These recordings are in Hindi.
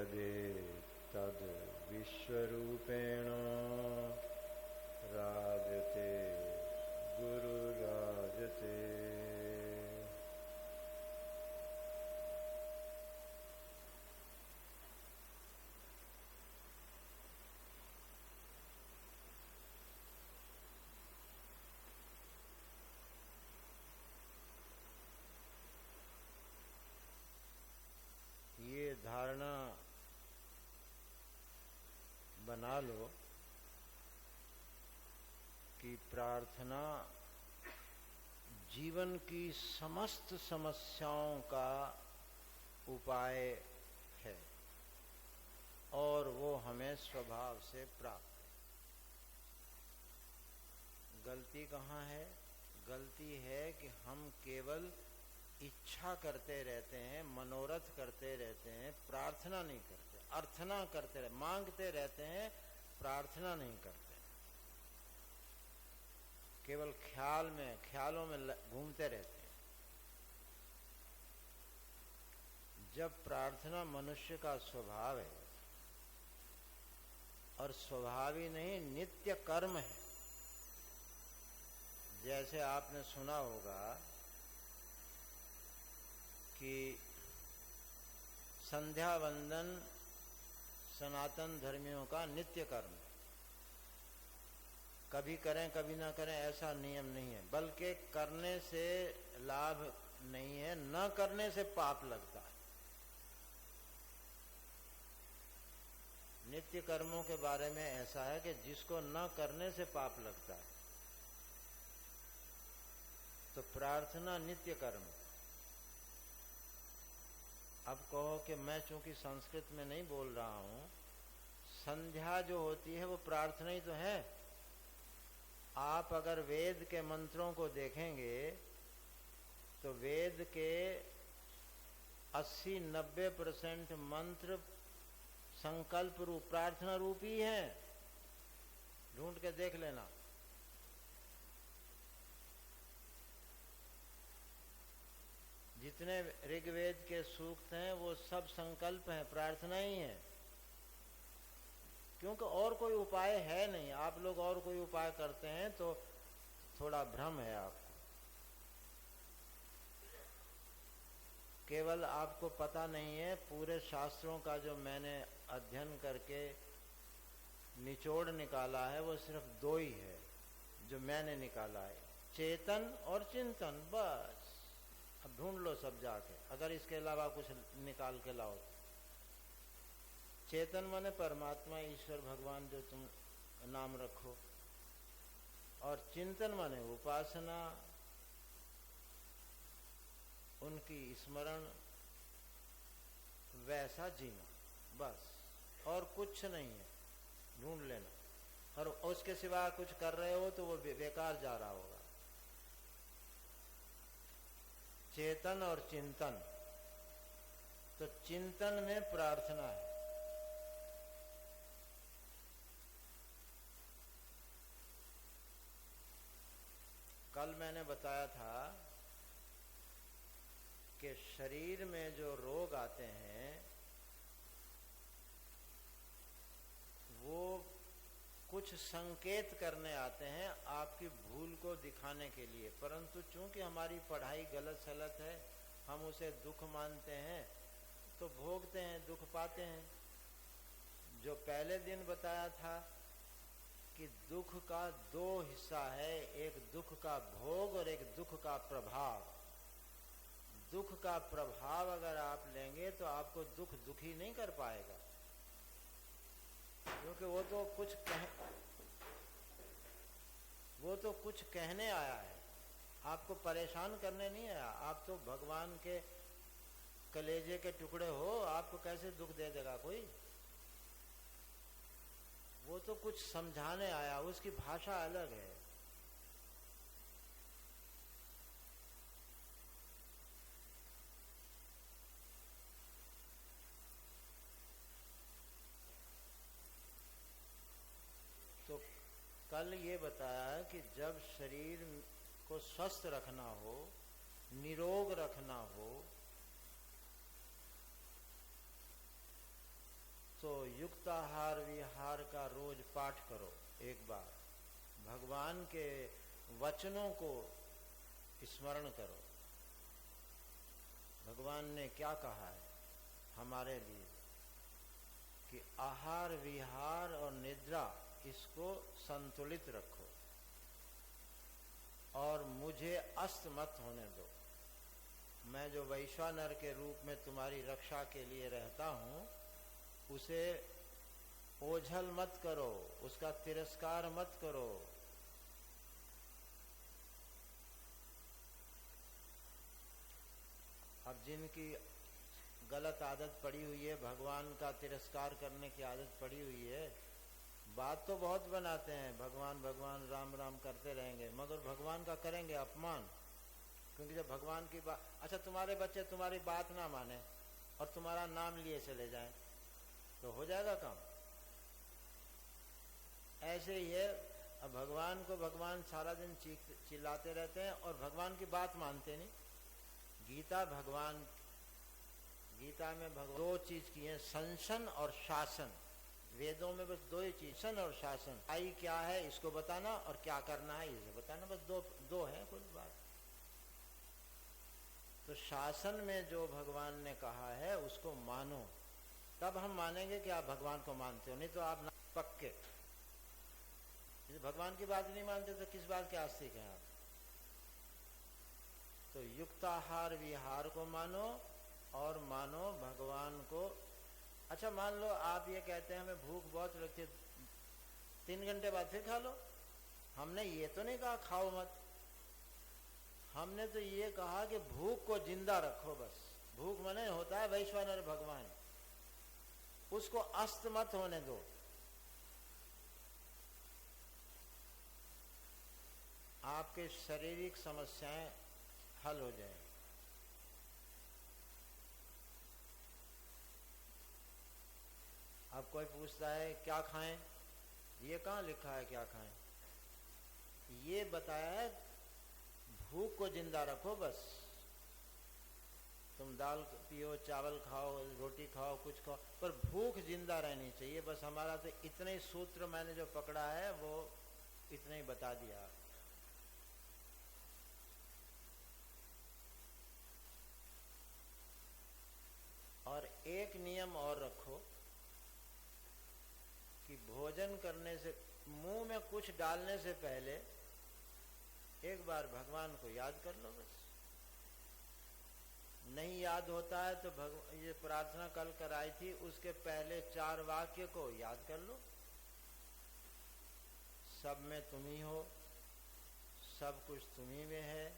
यदे तद विश्वरूपेण राजते गुरु राजते। ये धारणा बना लो कि प्रार्थना जीवन की समस्त समस्याओं का उपाय है और वो हमें स्वभाव से प्राप्त है। गलती कहाँ है? गलती है कि हम केवल इच्छा करते रहते हैं, मनोरथ करते रहते हैं, प्रार्थना नहीं करते, अर्थना करते रहते, मांगते रहते हैं, प्रार्थना नहीं करते। केवल ख्यालों में घूमते रहते हैं। जब प्रार्थना मनुष्य का स्वभाव है और स्वभाव ही नहीं नित्य कर्म है। जैसे आपने सुना होगा कि संध्या वंदन सनातन धर्मियों का नित्य कर्म है। कभी करें कभी ना करें ऐसा नियम नहीं है, बल्कि करने से लाभ नहीं है, न करने से पाप लगता है। नित्य कर्मों के बारे में ऐसा है कि जिसको न करने से पाप लगता है। तो प्रार्थना नित्य कर्म। अब कहो कि मैं चूंकि संस्कृत में नहीं बोल रहा हूं, संध्या जो होती है वो प्रार्थना ही तो है। आप अगर वेद के मंत्रों को देखेंगे तो वेद के 80-90% मंत्र संकल्प रूप, प्रार्थना रूप ही है। ढूंढ के देख लेना। जितने ऋग्वेद के सूक्त हैं वो सब संकल्प हैं, प्रार्थना ही है। क्योंकि और कोई उपाय है नहीं। आप लोग और कोई उपाय करते हैं तो थोड़ा भ्रम है आपको। केवल आपको पता नहीं है, पूरे शास्त्रों का जो मैंने अध्ययन करके निचोड़ निकाला है वो सिर्फ 2 ही है जो मैंने निकाला है, चेतन और चिंतन, बस। अब ढूंढ लो सब जाके, अगर इसके अलावा कुछ निकाल के लाओ। चेतन माने परमात्मा, ईश्वर, भगवान जो तुम नाम रखो, और चिंतन माने उपासना, उनकी स्मरण, वैसा जीना, बस। और कुछ नहीं है, ढूंढ लेना। और उसके सिवा कुछ कर रहे हो तो वो बेकार जा रहा होगा। चेतन और चिंतन, तो चिंतन में प्रार्थना है। कल मैंने बताया था कि शरीर में जो रोग आते हैं वो कुछ संकेत करने आते हैं, आपकी भूल को दिखाने के लिए। परंतु चूंकि हमारी पढ़ाई गलत सलत है, हम उसे दुख मानते हैं तो भोगते हैं, दुख पाते हैं। जो पहले दिन बताया था कि दुख का 2 हिस्सा है, एक दुख का भोग और एक दुख का प्रभाव। दुख का प्रभाव अगर आप लेंगे तो आपको दुख दुखी नहीं कर पाएगा, क्योंकि वो तो कुछ कहने आया है, आपको परेशान करने नहीं आया। आप तो भगवान के कलेजे के टुकड़े हो, आपको कैसे दुख दे देगा कोई? वो तो कुछ समझाने आया, उसकी भाषा अलग है। तो कल ये बताया कि जब शरीर को स्वस्थ रखना हो, निरोग रखना हो, युक्ताहार विहार का रोज पाठ करो एक बार, भगवान के वचनों को स्मरण करो। भगवान ने क्या कहा है हमारे लिए कि आहार विहार और निद्रा इसको संतुलित रखो और मुझे अस्त मत होने दो। मैं जो वैश्वानर के रूप में तुम्हारी रक्षा के लिए रहता हूं, उसे ओझल मत करो, उसका तिरस्कार मत करो। अब जिनकी गलत आदत पड़ी हुई है, भगवान का तिरस्कार करने की आदत पड़ी हुई है, बात तो बहुत बनाते हैं, भगवान भगवान राम राम करते रहेंगे, मगर भगवान का करेंगे अपमान। क्योंकि जब भगवान की बात, अच्छा तुम्हारे बच्चे तुम्हारी बात ना माने और तुम्हारा नाम लिए चले जाएं, तो हो जाएगा काम। ऐसे ही है, अब भगवान को भगवान सारा दिन चिल्लाते रहते हैं और भगवान की बात मानते नहीं। गीता में भगवान दो चीज की है, संसन और शासन। वेदों में बस दो ही चीज, सन और शासन। आई क्या है इसको बताना और क्या करना है इसे बताना, बस दो है कुछ बात। तो शासन में जो भगवान ने कहा है उसको मानो, तब हम मानेंगे कि आप भगवान को मानते हो, नहीं तो आप ना पक्के। भगवान की बात नहीं मानते तो किस बात के आस्तिक हैं आप। तो युक्ताहार विहार को मानो और मानो भगवान को। अच्छा मान लो आप ये कहते हैं हमें भूख बहुत लगती है, 3 घंटे बाद फिर खा लो। हमने ये तो नहीं कहा खाओ मत, हमने तो ये कहा कि भूख को जिंदा रखो बस। भूख मने होता है वैश्वानर भगवान, उसको अस्त मत होने दो। आपके शारीरिक समस्याएं हल हो जाए। अब कोई पूछता है क्या खाएं, ये कहाँ लिखा है क्या खाएं? ये बताया है भूख को जिंदा रखो बस। तुम दाल पियो, चावल खाओ, रोटी खाओ, कुछ खाओ, पर भूख जिंदा रहनी चाहिए बस। हमारा तो इतने ही सूत्र मैंने जो पकड़ा है वो इतना ही बता दिया। और एक नियम और रखो कि भोजन करने से, मुंह में कुछ डालने से पहले एक बार भगवान को याद कर लो बस। नहीं याद होता है तो ये प्रार्थना कल कराई थी, उसके पहले 4 वाक्य को याद कर लो। सब में तुम ही हो, सब कुछ तुम ही में है,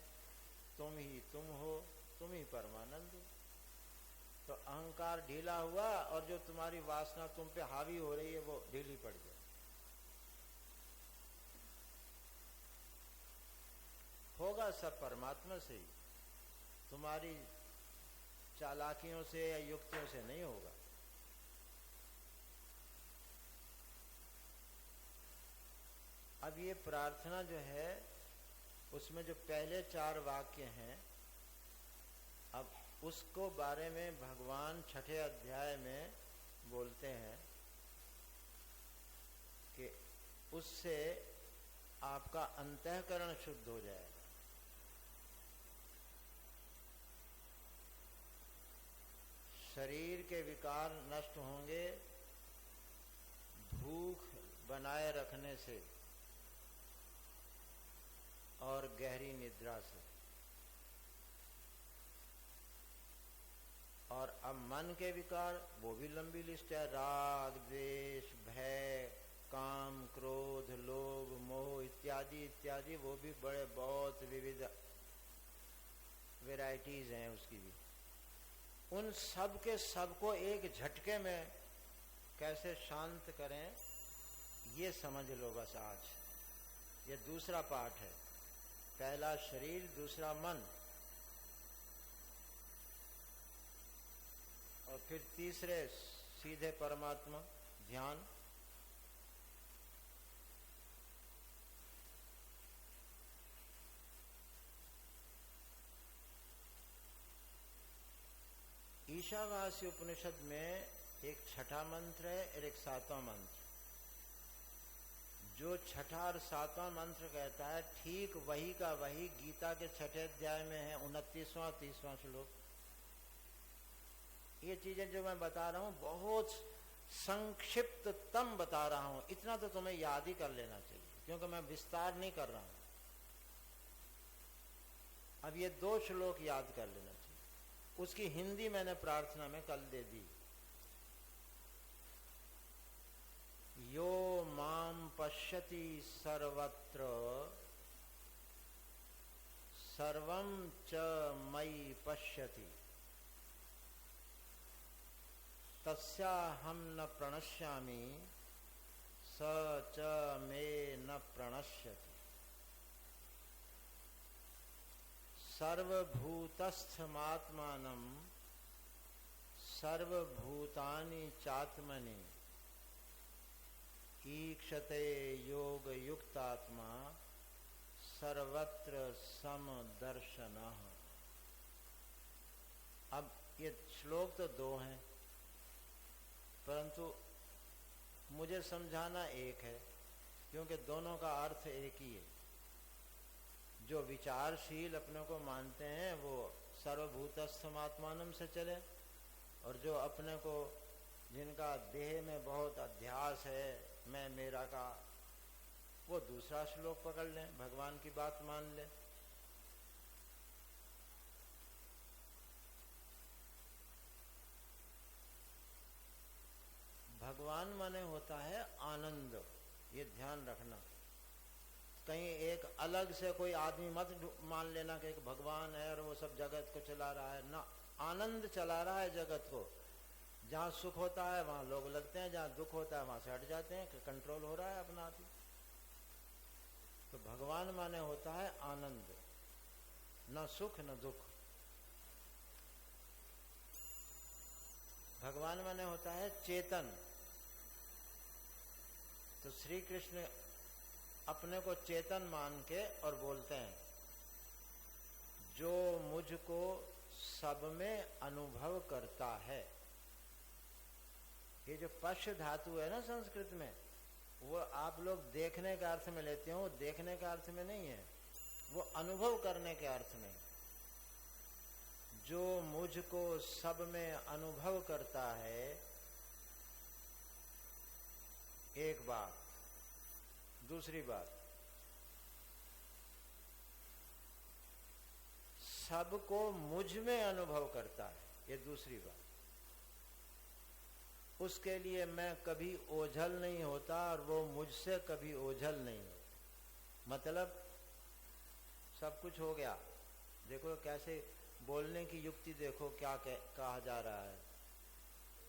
तुम ही तुम हो, तुम ही परमानंद हो। तो अहंकार ढीला हुआ और जो तुम्हारी वासना तुम पे हावी हो रही है वो ढीली पड़ जाए। होगा सब परमात्मा से ही, तुम्हारी चालाकियों से या युक्तियों से नहीं होगा। अब ये प्रार्थना जो है उसमें जो पहले 4 वाक्य हैं, अब उसको बारे में भगवान 6ठे अध्याय में बोलते हैं कि उससे आपका अंतःकरण शुद्ध हो जाएगा। शरीर के विकार नष्ट होंगे भूख बनाए रखने से और गहरी निद्रा से। और अब मन के विकार, वो भी लंबी लिस्ट है, राग द्वेष भय काम क्रोध लोभ मोह इत्यादि इत्यादि, वो भी बड़े बहुत विविध वैरायटीज हैं उसकी भी। उन सब के सबको एक झटके में कैसे शांत करें ये समझ लो बस आज। ये दूसरा पाठ है, पहला शरीर, दूसरा मन, और फिर तीसरे सीधे परमात्मा ध्यान। ईशावास्य उपनिषद में एक छठा मंत्र है और एक सातवां मंत्र। जो छठा और सातवां मंत्र कहता है ठीक वही का वही गीता के छठे अध्याय में है, 29वां 30वां श्लोक। ये चीजें जो मैं बता रहा हूं बहुत संक्षिप्ततम बता रहा हूं, इतना तो तुम्हें याद ही कर लेना चाहिए क्योंकि मैं विस्तार नहीं कर रहा हूं। अब ये 2 श्लोक याद कर लेना चाहिए। उसकी हिंदी मैंने प्रार्थना में कल दे दी। यो माम पश्यति सर्वत्र सर्वं च मयि पश्यति तस्याहं न प्रणश्यामि स च मे न प्रणश्यति। सर्वभूतस्थमात्मानं सर्वभूतानि चात्मनि ईक्षते योग युक्तात्मा सर्वत्र समदर्शनः। अब ये श्लोक तो 2 हैं परंतु मुझे समझाना एक है क्योंकि दोनों का अर्थ एक ही है। जो विचारशील अपने को मानते हैं वो सर्वभूतस्थमात्मानं से चले, और जो अपने को जिनका देह में बहुत अध्यास है मैं मेरा का, वो दूसरा श्लोक पकड़ लें, भगवान की बात मान ले। भगवान माने होता है आनंद, ये ध्यान रखना। कहीं एक अलग से कोई आदमी मत मान लेना कि एक भगवान है और वो सब जगत को चला रहा है ना। आनंद चला रहा है जगत को। जहाँ सुख होता है वहाँ लोग लगते हैं, जहाँ दुख होता है वहाँ से हट जाते हैं, कि कंट्रोल हो रहा है अपना आप ही। तो भगवान माने होता है आनंद, न सुख न दुख। भगवान माने होता है चेतन। तो श्री कृष्ण अपने को चेतन मान के और बोलते हैं जो मुझको सब में अनुभव करता है। ये जो पश्य धातु है ना संस्कृत में, वो आप लोग देखने के अर्थ में लेते हो, वो देखने के अर्थ में नहीं है, वो अनुभव करने के अर्थ में। जो मुझको सब में अनुभव करता है, एक बात। दूसरी बात, सबको मुझ में अनुभव करता है, ये दूसरी बात। उसके लिए मैं कभी ओझल नहीं होता और वो मुझसे कभी ओझल नहीं होता। मतलब सब कुछ हो गया। देखो कैसे बोलने की युक्ति, देखो क्या कहा जा रहा है।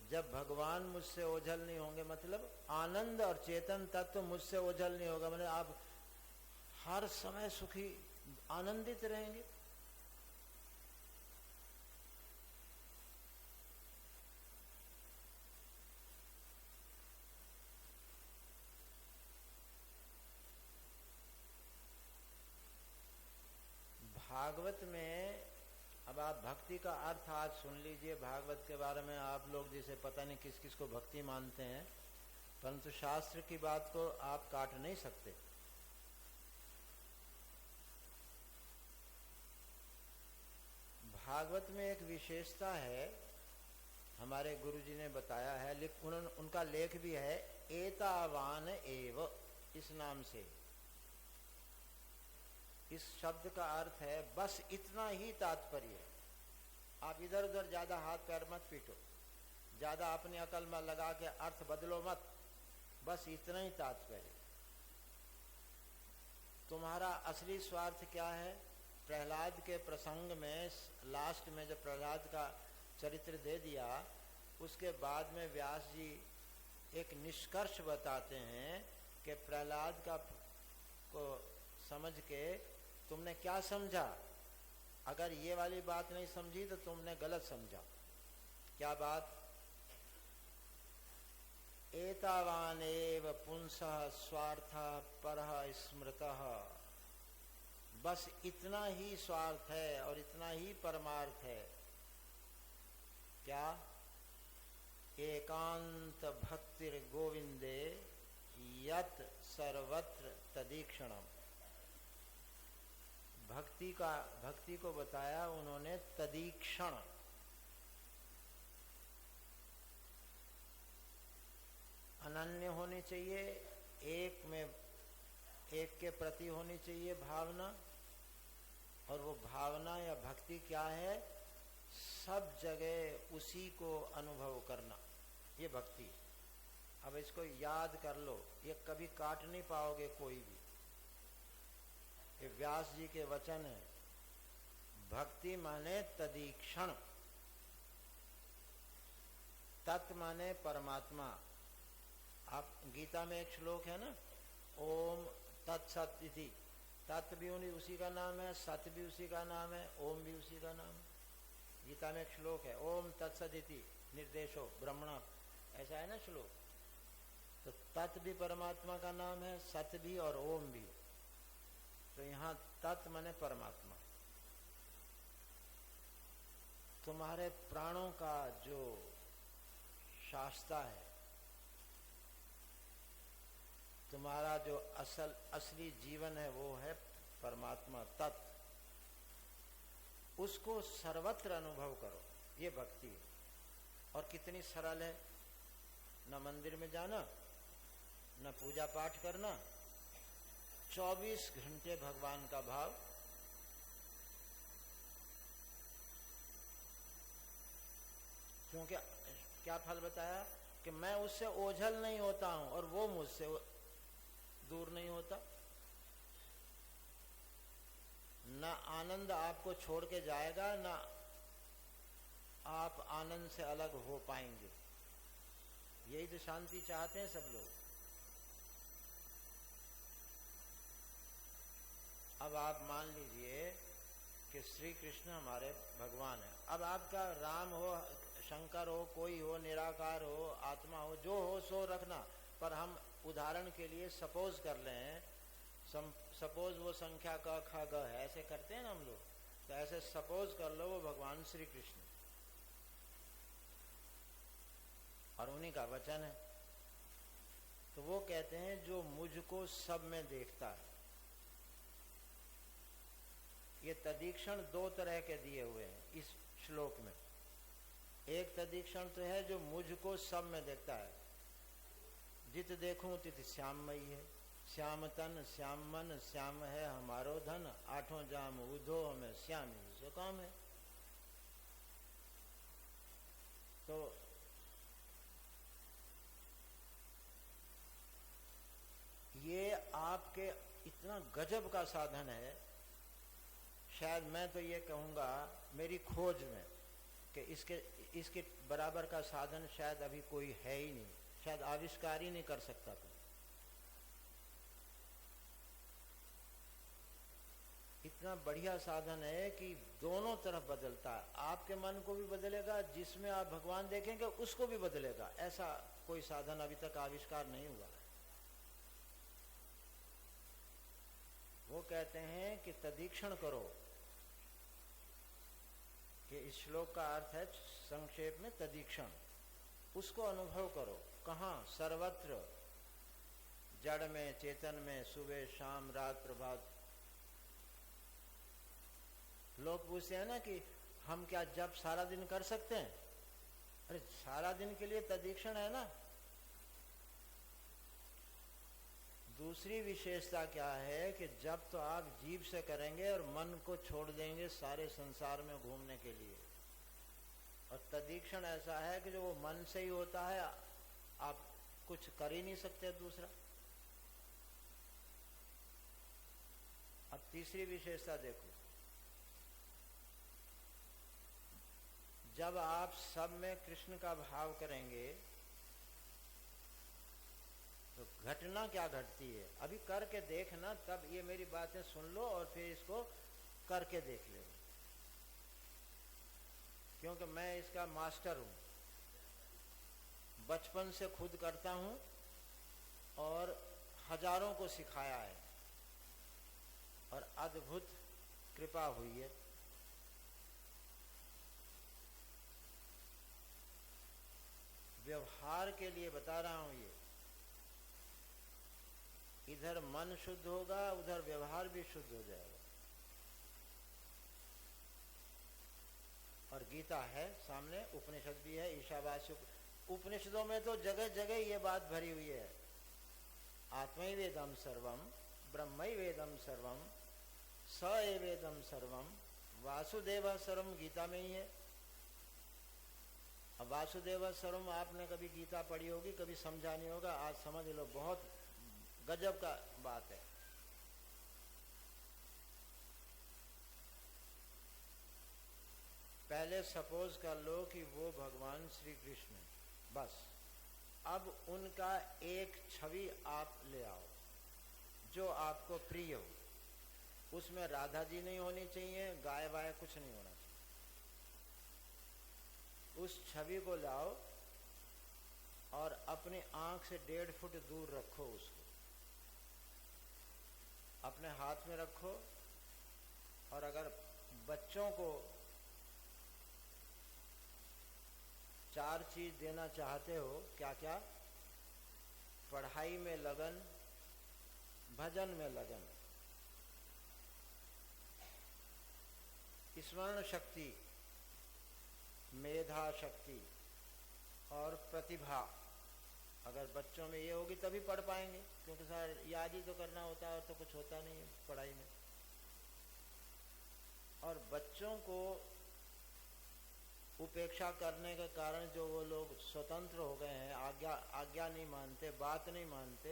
जब भगवान मुझसे ओझल नहीं होंगे, मतलब आनंद और चेतन तत्व मुझसे ओझल नहीं होगा, मतलब आप हर समय सुखी आनंदित रहेंगे। भागवत में, अब आप भक्ति का अर्थ आज सुन लीजिए। भागवत के बारे में आप लोग जिसे पता नहीं किस किस को भक्ति मानते हैं, परंतु शास्त्र की बात को आप काट नहीं सकते। भागवत में एक विशेषता है, हमारे गुरुजी ने बताया है, उनका लेख भी है, एतावान एव, इस नाम से। इस शब्द का अर्थ है बस इतना ही तात्पर्य है। आप इधर उधर ज्यादा हाथ पैर मत पीटो, ज्यादा अपनी अकल में लगा के अर्थ बदलो मत, बस इतना ही तात्पर्य। तुम्हारा असली स्वार्थ क्या है? प्रहलाद के प्रसंग में लास्ट में जब प्रहलाद का चरित्र दे दिया, उसके बाद में व्यास जी एक निष्कर्ष बताते हैं कि प्रहलाद का को समझ के तुमने क्या समझा। अगर ये वाली बात नहीं समझी तो तुमने गलत समझा। क्या बात? एतावानेव पुंसः स्वार्थः परः स्मृतः, बस इतना ही स्वार्थ है और इतना ही परमार्थ है। क्या? एकांत भक्तिर गोविंदे यत सर्वत्र तदीक्षणम। भक्ति को बताया उन्होंने तदीक्षण। अनन्य होनी चाहिए, एक के प्रति होनी चाहिए भावना। और वो भावना या भक्ति क्या है? सब जगह उसी को अनुभव करना, ये भक्ति। अब इसको याद कर लो, ये कभी काट नहीं पाओगे कोई भी। ये व्यास जी के वचन है। भक्ति माने तदीक्षण, तत् माने परमात्मा। आप गीता में एक श्लोक है ना, ओम तत्सत इति। तत् भी उसी का नाम है, सत भी उसी का नाम है, ओम भी उसी का नाम है। गीता में एक श्लोक है, ओम तत्सत इति निर्देशो ब्रह्मणा, ऐसा है ना श्लोक। तो तत् भी परमात्मा का नाम है, सत भी और ओम भी। तो यहाँ तत् माने परमात्मा। तुम्हारे प्राणों का जो शास्ता है, तुम्हारा जो असली जीवन है, वो है परमात्मा तत्। उसको सर्वत्र अनुभव करो, ये भक्ति है। और कितनी सरल है। न मंदिर में जाना, न पूजा पाठ करना, 24 घंटे भगवान का भाव। क्योंकि क्या फल बताया कि मैं उससे ओझल नहीं होता हूं और वो मुझसे दूर नहीं होता। न आनंद आपको छोड़ के जाएगा, न आप आनंद से अलग हो पाएंगे। यही तो शांति चाहते हैं सब लोग। अब आप मान लीजिए कि श्री कृष्ण हमारे भगवान है। अब आपका राम हो, शंकर हो, कोई हो, निराकार हो, आत्मा हो, जो हो सो रखना। पर हम उदाहरण के लिए सपोज कर लें, सपोज वो संख्या क ख ग है, ऐसे करते हैं ना हम लोग। तो ऐसे सपोज कर लो वो भगवान श्री कृष्ण, और उन्हीं का वचन है। तो वो कहते हैं जो मुझको सब में देखता है। ये तदीक्षण दो तरह के दिए हुए हैं इस श्लोक में। एक तदीक्षण तो है जो मुझको सब में देखता है। जित देखूं तित श्याममयी है, श्याम तन श्याम मन श्याम है हमारो धन, आठों जाम उधो हमें श्याम ही सो काम है। तो ये आपके इतना गजब का साधन है। शायद मैं तो ये कहूँगा मेरी खोज में कि इसके बराबर का साधन शायद अभी कोई है ही नहीं, शायद आविष्कार ही नहीं कर सकता कोई। इतना बढ़िया साधन है कि दोनों तरफ बदलता है। आपके मन को भी बदलेगा, जिसमें आप भगवान देखेंगे उसको भी बदलेगा। ऐसा कोई साधन अभी तक आविष्कार नहीं हुआ। वो कहते हैं कि तदीक्षण करो, कि इस श्लोक का अर्थ है संक्षेप में तदीक्षण। उसको अनुभव करो। कहाँ? सर्वत्र, जड़ में, चेतन में, सुबह शाम रात प्रभात। लोग पूछते हैं ना कि हम क्या जप सारा दिन कर सकते हैं? अरे सारा दिन के लिए तदीक्षण है ना। दूसरी विशेषता क्या है कि जब तो आप जीभ से करेंगे और मन को छोड़ देंगे सारे संसार में घूमने के लिए। और तदीक्षण ऐसा है कि जो वो मन से ही होता है, आप कुछ कर ही नहीं सकते दूसरा। अब तीसरी विशेषता देखो, जब आप सब में कृष्ण का भाव करेंगे तो घटना क्या घटती है अभी करके देखना। तब ये मेरी बातें सुन लो और फिर इसको करके देख ले, क्योंकि मैं इसका मास्टर हूं। बचपन से खुद करता हूं और हजारों को सिखाया है और अद्भुत कृपा हुई है। व्यवहार के लिए बता रहा हूं। ये इधर मन शुद्ध होगा, उधर व्यवहार भी शुद्ध हो जाएगा। और गीता है सामने, उपनिषद भी है, ईशावास्य उपनिषदों में तो जगह जगह ये बात भरी हुई है। आत्मैवेदम सर्वम ब्रह्मैवेदम सर्वम स एवेदम सर्वम वासुदेव सर्वम, गीता में ही है। अब वासुदेव सर्वम आपने कभी गीता पढ़ी होगी, कभी समझा नहीं होगा, आज समझ लो, बहुत गजब का बात है। पहले सपोज कर लो कि वो भगवान श्री कृष्ण है, बस। अब उनका एक छवि आप ले आओ जो आपको प्रिय हो। उसमें राधा जी नहीं होनी चाहिए, गाय वाय कुछ नहीं होना चाहिए। उस छवि को लाओ और अपनी आंख से 1.5 फुट दूर रखो उसको, अपने हाथ में रखो। और अगर बच्चों को 4 चीज देना चाहते हो, क्या क्या? पढ़ाई में लगन, भजन में लगन, स्मरण शक्ति, मेधा शक्ति और प्रतिभा। अगर बच्चों में ये होगी तभी पढ़ पाएंगे, क्योंकि सर याद ही तो करना होता है और तो कुछ होता नहीं है पढ़ाई में। और बच्चों को उपेक्षा करने के कारण जो वो लोग स्वतंत्र हो गए हैं, आज्ञा नहीं मानते, बात नहीं मानते,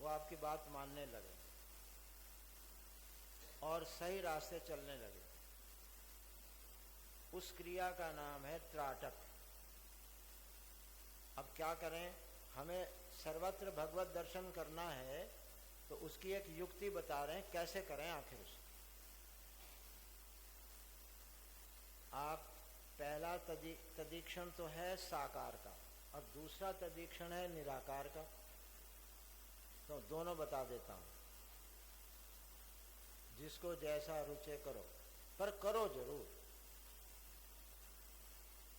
वो आपकी बात मानने लगे और सही रास्ते चलने लगे। उस क्रिया का नाम है त्राटक। अब क्या करें? हमें सर्वत्र भगवत दर्शन करना है, तो उसकी एक युक्ति बता रहे हैं, कैसे करें आखिर उसको। आप पहला तदीक्षण तो है साकार का, और दूसरा तदीक्षण है निराकार का। तो दोनों बता देता हूं, जिसको जैसा रुचे करो, पर करो जरूर।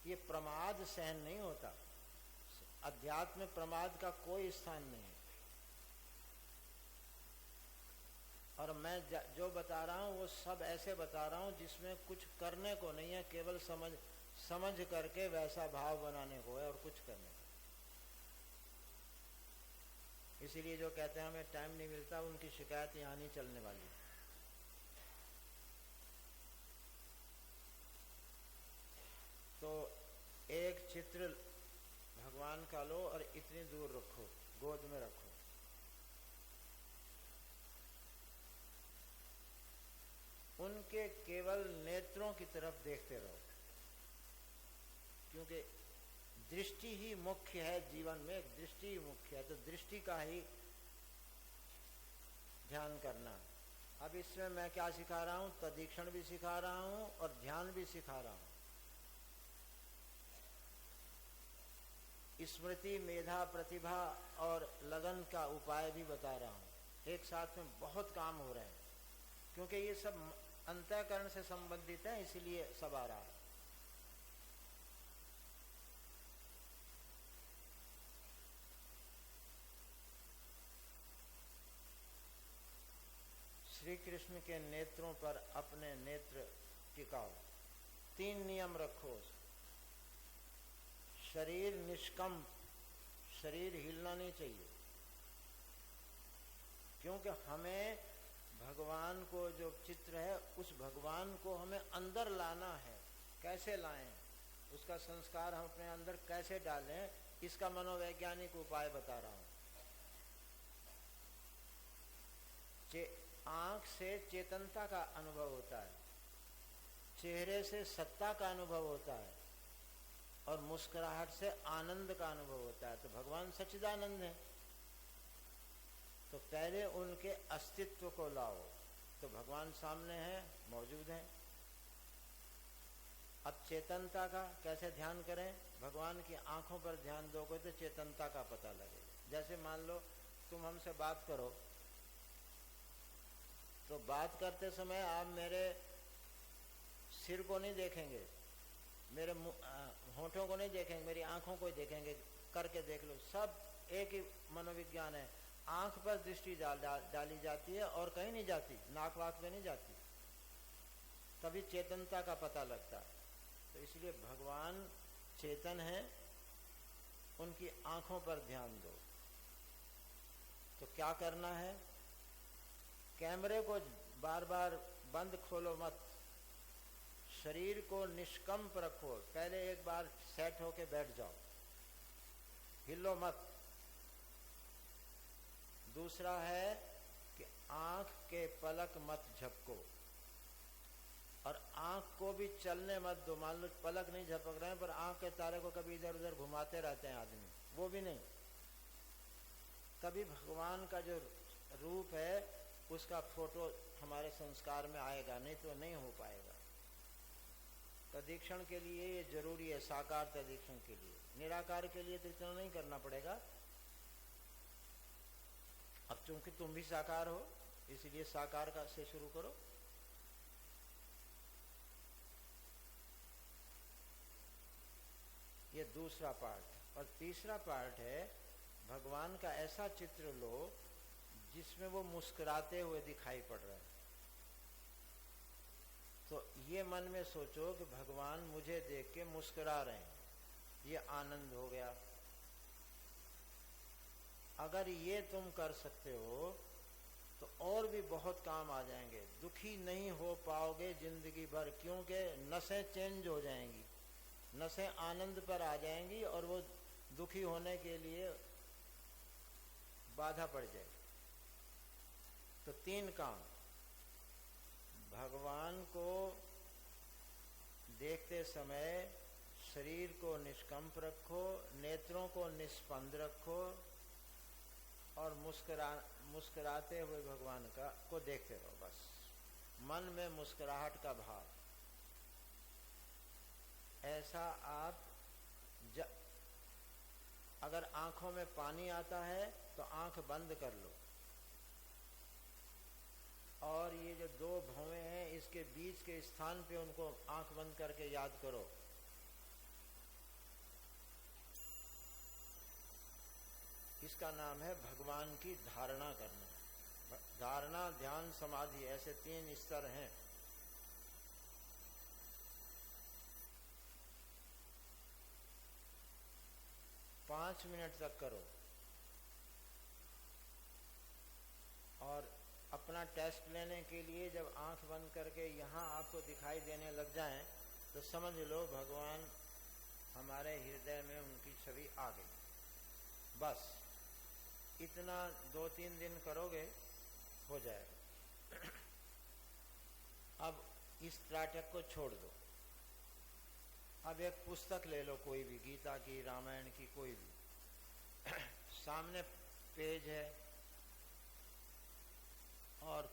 ये प्रमाद सहन नहीं होता, अध्यात्म में प्रमाद का कोई स्थान नहीं है। और मैं जो बता रहा हूं वो सब ऐसे बता रहा हूं जिसमें कुछ करने को नहीं है, केवल समझ करके वैसा भाव बनाने को है और कुछ करने को। इसीलिए जो कहते हैं हमें टाइम नहीं मिलता, उनकी शिकायत यहां नहीं चलने वाली। तो एक चित्र भगवान का लो और इतनी दूर रखो, गोद में रखो। उनके केवल नेत्रों की तरफ देखते रहो, क्योंकि दृष्टि ही मुख्य है जीवन में, दृष्टि ही मुख्य है। तो दृष्टि का ही ध्यान करना। अब इसमें मैं क्या सिखा रहा हूं? तदीक्षण भी सिखा रहा हूं और ध्यान भी सिखा रहा हूं। स्मृति, मेधा, प्रतिभा और लगन का उपाय भी बता रहा हूं। एक साथ में बहुत काम हो रहे हैं, क्योंकि ये सब अंतःकरण से संबंधित है, इसीलिए सब आ रहा है। श्री कृष्ण के नेत्रों पर अपने नेत्र टिकाओ। 3 नियम रखो। शरीर निष्कंप, शरीर हिलना नहीं चाहिए, क्योंकि हमें भगवान को जो चित्र है, उस भगवान को हमें अंदर लाना है। कैसे लाएं? उसका संस्कार हम अपने अंदर कैसे डालें, इसका मनोवैज्ञानिक उपाय बता रहा हूं। आंख से चेतनता का अनुभव होता है, चेहरे से सत्ता का अनुभव होता है, और मुस्कुराहट से आनंद का अनुभव होता है। तो भगवान सच्चिदानंद है, तो पहले उनके अस्तित्व को लाओ। तो भगवान सामने है, मौजूद है। अब चेतनता का कैसे ध्यान करें? भगवान की आंखों पर ध्यान दोगे तो चेतनता का पता लगेगा। जैसे मान लो तुम हमसे बात करो, तो बात करते समय आप मेरे सिर को नहीं देखेंगे, मेरे होठों को नहीं देखेंगे, मेरी आंखों को ही देखेंगे। करके देख लो, सब एक ही मनोविज्ञान है। आंख पर दृष्टि डाली जाती है और कहीं नहीं जाती, नाक वाक में नहीं जाती, तभी चेतनता का पता लगता है। तो इसलिए भगवान चेतन है, उनकी आंखों पर ध्यान दो। तो क्या करना है, कैमरे को बार बार बंद खोलो मत, शरीर को निष्कंप रखो, पहले एक बार सेट होके बैठ जाओ, हिलो मत। दूसरा है कि आंख के पलक मत झपको, और आंख को भी चलने मत दो। मान लो पलक नहीं झपक रहे हैं पर आंख के तारे को कभी इधर उधर घुमाते रहते हैं आदमी, वो भी नहीं। तभी भगवान का जो रूप है उसका फोटो हमारे संस्कार में आएगा, नहीं तो नहीं हो पाएगा। तदीक्षण के लिए ये जरूरी है, साकार तदीक्षण के लिए। निराकार के लिए तो इतना नहीं करना पड़ेगा। अब चूंकि तुम भी साकार हो, इसलिए साकार का से शुरू करो। ये दूसरा पार्ट। और तीसरा पार्ट है, भगवान का ऐसा चित्र लो जिसमें वो मुस्कुराते हुए दिखाई पड़ रहा है। तो ये मन में सोचो कि भगवान मुझे देख के मुस्कुरा रहे हैं, ये आनंद हो गया। अगर ये तुम कर सकते हो तो और भी बहुत काम आ जाएंगे। दुखी नहीं हो पाओगे जिंदगी भर, क्योंकि नसें चेंज हो जाएंगी, नसें आनंद पर आ जाएंगी और वो दुखी होने के लिए बाधा पड़ जाएगी। तो 3 काम, भगवान को देखते समय शरीर को निष्कंप रखो, नेत्रों को निष्पंद रखो, और मुस्कुराते हुए भगवान को देखते रहो। बस मन में मुस्कुराहट का भाव। ऐसा आप अगर आंखों में पानी आता है तो आंख बंद कर लो, और ये जो 2 भौवें हैं इसके बीच के स्थान पे उनको आंख बंद करके याद करो। इसका नाम है भगवान की धारणा करना। धारणा, ध्यान, समाधि, ऐसे 3 स्तर हैं। पाँच मिनट तक करो, और अपना टेस्ट लेने के लिए जब आंख बंद करके यहाँ आपको दिखाई देने लग जाएं तो समझ लो भगवान हमारे हृदय में उनकी छवि आ गई। बस इतना 2-3 दिन करोगे, हो जाएगा। अब इस नाटक को छोड़ दो। अब एक पुस्तक ले लो, कोई भी, गीता की, रामायण की, कोई भी। सामने पेज है और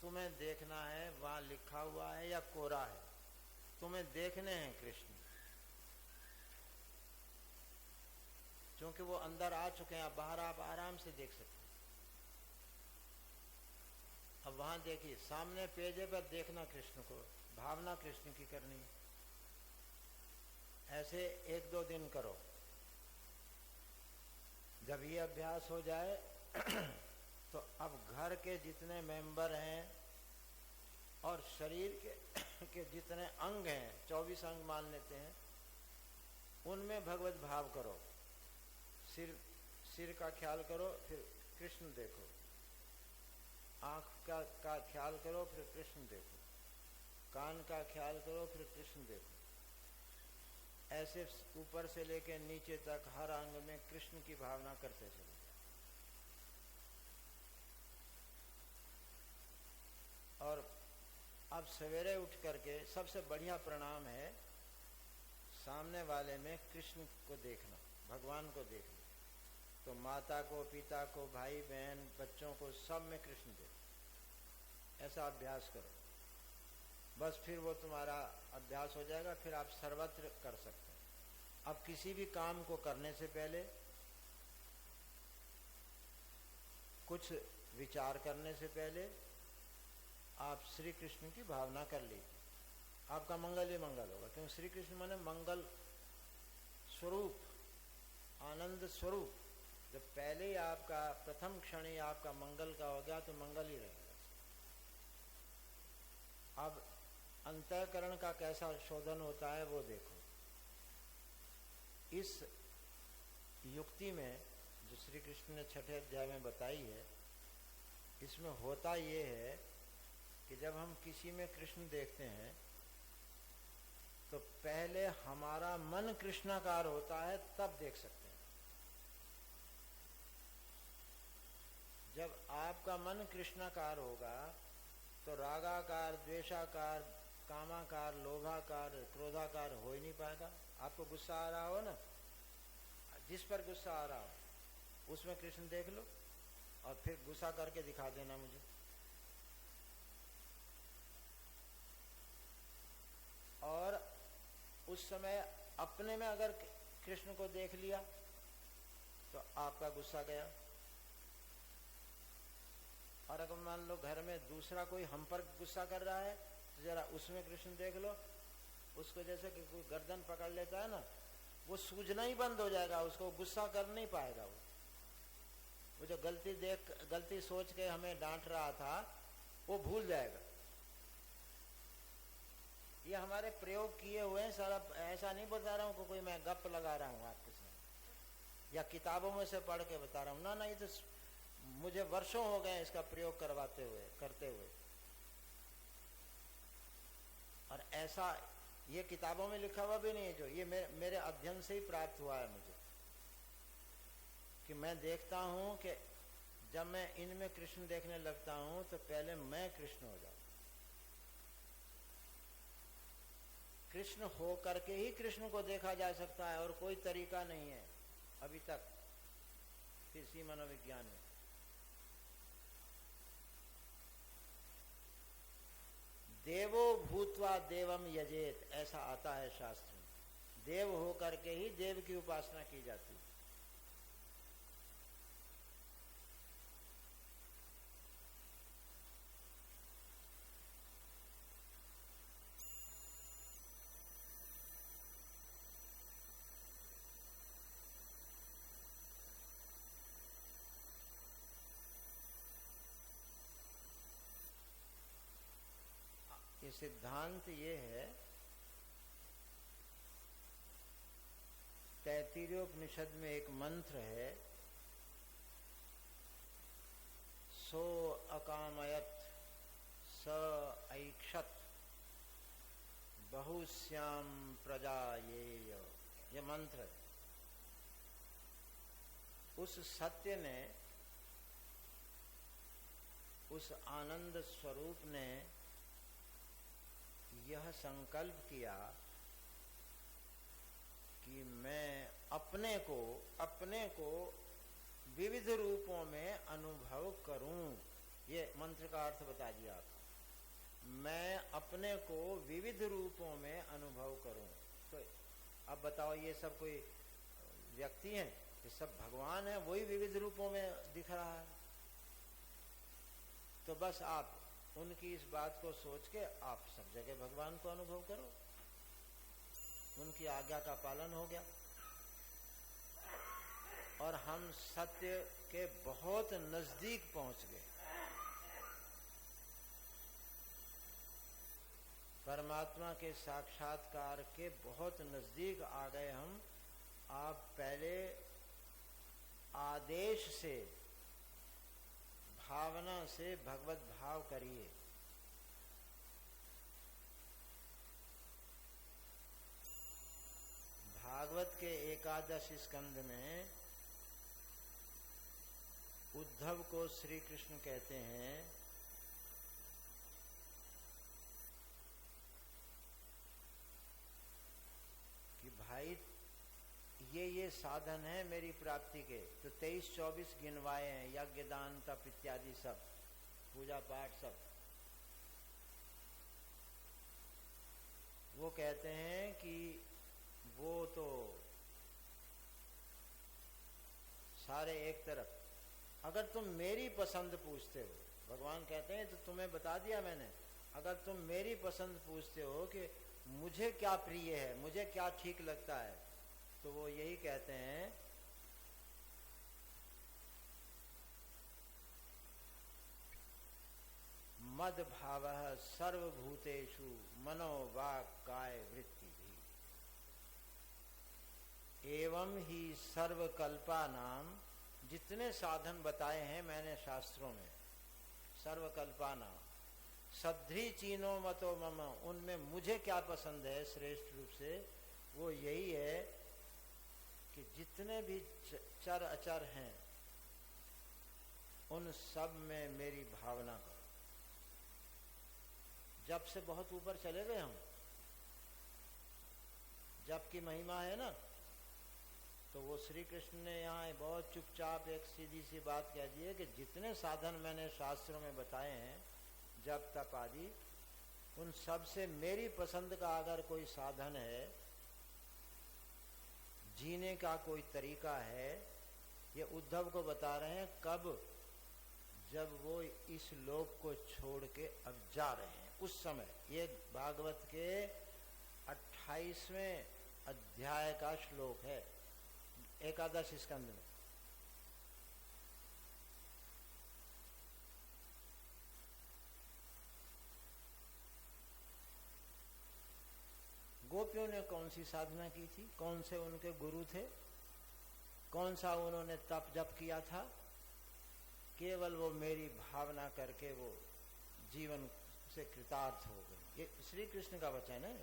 तुम्हें देखना है वहां लिखा हुआ है या कोरा है, तुम्हें देखने हैं कृष्ण, क्योंकि वो अंदर आ चुके हैं। अब बाहर आप आराम से देख सकते हैं। अब वहां देखिए, सामने पेज पर देखना कृष्ण को, भावना कृष्ण की करनी है। ऐसे 1-2 दिन करो। जब ये अभ्यास हो जाए तो अब घर के जितने मेंबर हैं और शरीर के जितने अंग हैं, 24 अंग मान लेते हैं, उनमें भगवत भाव करो। सिर का ख्याल करो, फिर कृष्ण देखो। आँख का ख्याल करो, फिर कृष्ण देखो। कान का ख्याल करो, फिर कृष्ण देखो। ऐसे ऊपर से लेकर नीचे तक हर अंग में कृष्ण की भावना करते चलो। और अब सवेरे उठ करके सबसे बढ़िया प्रणाम है सामने वाले में कृष्ण को देखना, भगवान को देखना। तो माता को, पिता को, भाई बहन, बच्चों को, सब में कृष्ण देखो। ऐसा अभ्यास करो। बस फिर वो तुम्हारा अभ्यास हो जाएगा। फिर आप सर्वत्र कर सकते हैं। अब किसी भी काम को करने से पहले, कुछ विचार करने से पहले आप श्री कृष्ण की भावना कर लीजिए। आपका मंगल ही मंगल होगा, क्योंकि श्री कृष्ण माने मंगल स्वरूप। आनंद स्वरूप जब पहले ही आपका प्रथम क्षण ही आपका मंगल का हो गया तो मंगल ही रहेगा। अब अंतःकरण का कैसा शोधन होता है वो देखो। इस युक्ति में जो श्री कृष्ण ने 6ठे अध्याय में बताई है, इसमें होता ये है कि जब हम किसी में कृष्ण देखते हैं तो पहले हमारा मन कृष्णाकार होता है, तब देख सकते हैं। जब आपका मन कृष्णाकार होगा तो रागाकार, द्वेषाकार, कामाकार, लोभाकार, क्रोधाकार हो ही नहीं पाएगा। आपको गुस्सा आ रहा हो ना, जिस पर गुस्सा आ रहा हो उसमें कृष्ण देख लो और फिर गुस्सा करके दिखा देना मुझे। और उस समय अपने में अगर कृष्ण को देख लिया तो आपका गुस्सा गया। और अगर मान लो घर में दूसरा कोई हम पर गुस्सा कर रहा है तो जरा उसमें कृष्ण देख लो। उसको जैसे कि कोई गर्दन पकड़ लेता है ना, वो सूझना ही बंद हो जाएगा, उसको गुस्सा कर नहीं पाएगा। वो जो गलती सोच के हमें डांट रहा था वो भूल जाएगा। ये हमारे प्रयोग किए हुए हैं सारा। ऐसा नहीं बता रहा हूँ कोई मैं गप लगा रहा हूँ आपके साथ या किताबों में से पढ़ के बता रहा हूँ ना। ये तो मुझे वर्षों हो गए इसका प्रयोग करते हुए। और ऐसा ये किताबों में लिखा हुआ भी नहीं है, जो ये मेरे अध्ययन से ही प्राप्त हुआ है मुझे, कि मैं देखता हूं कि जब मैं इनमें कृष्ण देखने लगता हूं तो पहले मैं कृष्ण हो जाऊं। कृष्ण हो करके ही कृष्ण को देखा जा सकता है और कोई तरीका नहीं है अभी तक किसी मनोविज्ञान में। देवो भूत्वा देवम यजेत, ऐसा आता है शास्त्र में। देव हो करके ही देव की उपासना की जाती है। ये सिद्धांत ये है, तैत्तिरीयोपनिषद में एक मंत्र है, सो अकामयत स ऐक्षत बहुश्याम प्रजायेय। ये मंत्र है। उस सत्य ने, उस आनंद स्वरूप ने यह संकल्प किया कि मैं अपने को विविध रूपों में अनुभव करूं। ये मंत्र का अर्थ बता दिया आप। मैं अपने को विविध रूपों में अनुभव करूं। तो अब बताओ, ये सब कोई व्यक्ति हैं? ये सब भगवान है, वही विविध रूपों में दिख रहा है। तो बस आप उनकी इस बात को सोच के आप सब जगह भगवान को अनुभव करो। उनकी आज्ञा का पालन हो गया और हम सत्य के बहुत नजदीक पहुंच गए। परमात्मा के साक्षात्कार के बहुत नजदीक आ गए हम। आप पहले आदेश से, भावना से भगवत भाव करिए। भागवत के 11 स्कंद में उद्धव को श्री कृष्ण कहते हैं कि भाई ये साधन है मेरी प्राप्ति के। तो 23-24 गिनवाए हैं, यज्ञ दान तप इत्यादि सब, पूजा पाठ सब। वो कहते हैं कि वो तो सारे एक तरफ। अगर तुम मेरी पसंद पूछते हो, भगवान कहते हैं तो तुम्हें बता दिया मैंने, अगर तुम मेरी पसंद पूछते हो कि मुझे क्या प्रिय है, मुझे क्या ठीक लगता है, तो वो यही कहते हैं मद भावः सर्वभूतेषु मनो वाक् काय वृत्ति भी। एवं ही सर्वकल्पानाम, जितने साधन बताए हैं मैंने शास्त्रों में, सर्वकल्पानाम सद्धि चीनो मतो मम, उनमें मुझे क्या पसंद है श्रेष्ठ रूप से, वो यही है कि जितने भी चर अचर हैं उन सब में मेरी भावना करो। जब से बहुत ऊपर चले गए हम, जब की महिमा है ना, तो वो श्री कृष्ण ने यहाँ बहुत चुपचाप एक सीधी सी बात कह दी है कि जितने साधन मैंने शास्त्रों में बताए हैं, जप तप आदि, उन सब से मेरी पसंद का अगर कोई साधन है, जीने का कोई तरीका है, ये उद्धव को बता रहे हैं। कब? जब वो इस लोक को छोड़ के अब जा रहे हैं, उस समय। ये भागवत के 28वें अध्याय का श्लोक है, एकादश स्कंद में। गोपियों ने कौन सी साधना की थी, कौन से उनके गुरु थे, कौन सा उन्होंने तप जप किया था? केवल वो मेरी भावना करके वो जीवन से कृतार्थ हो गए। ये श्री कृष्ण का वचन है।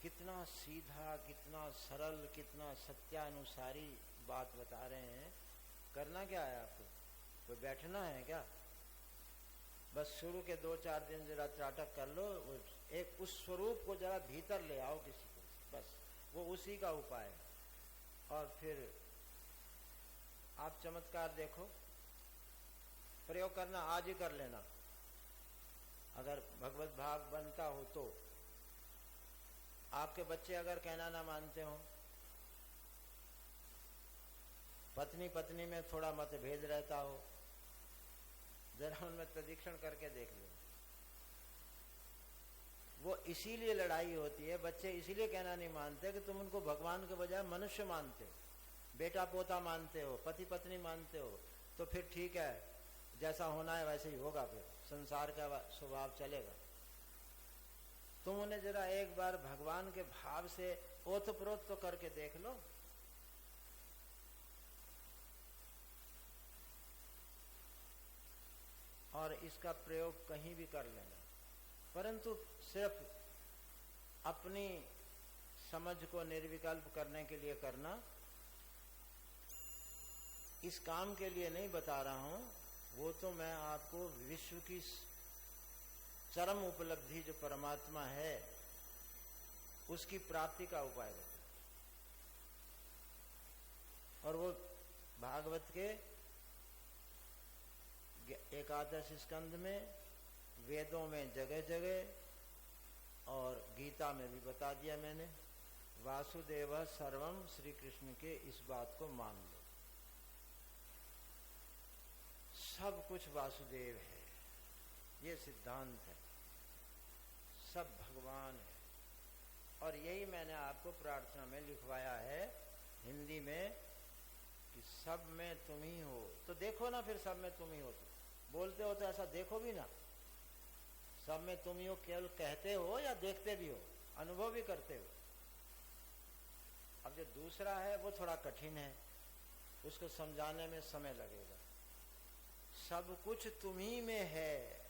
कितना सीधा, कितना सरल, कितना सत्यानुसारी बात बता रहे हैं। करना क्या है आपको? कोई बैठना है क्या? बस शुरू के 2-4 दिन जरा त्राटक कर लो, एक उस स्वरूप को जरा भीतर ले आओ किसी को, बस वो उसी का उपाय है। और फिर आप चमत्कार देखो। प्रयोग करना आज ही कर लेना, अगर भगवत भाव बनता हो तो। आपके बच्चे अगर कहना ना मानते हो, पत्नी पत्नी में थोड़ा मतभेद रहता हो, जरा उनमें तदीक्षण करके देख लो। वो इसीलिए लड़ाई होती है, बच्चे इसीलिए कहना नहीं मानते कि तुम उनको भगवान के बजाय मनुष्य मानते हो, बेटा पोता मानते हो, पति पत्नी मानते हो। तो फिर ठीक है, जैसा होना है वैसे ही होगा, फिर संसार का स्वभाव चलेगा। तुम उन्हें जरा एक बार भगवान के भाव से ओतप्रोत तो करके देख लो। और इसका प्रयोग कहीं भी कर लेना, परंतु सिर्फ अपनी समझ को निर्विकल्प करने के लिए करना। इस काम के लिए नहीं बता रहा हूं, वो तो मैं आपको विश्व की चरम उपलब्धि जो परमात्मा है उसकी प्राप्ति का उपाय बता। और वो भागवत के एकादश स्कंद में, वेदों में जगह जगह, और गीता में भी बता दिया मैंने। वासुदेव सर्वम, श्री कृष्ण के इस बात को मान लो, सब कुछ वासुदेव है, ये सिद्धांत है, सब भगवान है। और यही मैंने आपको प्रार्थना में लिखवाया है हिंदी में कि सब में तुम ही हो। तो देखो ना, फिर सब में तुम ही हो। तो बोलते हो तो ऐसा देखो भी ना, सब में तुम ही हो। केवल कहते हो या देखते भी हो, अनुभव भी करते हो। अब जो दूसरा है वो थोड़ा कठिन है, उसको समझाने में समय लगेगा। सब कुछ तुम ही में है,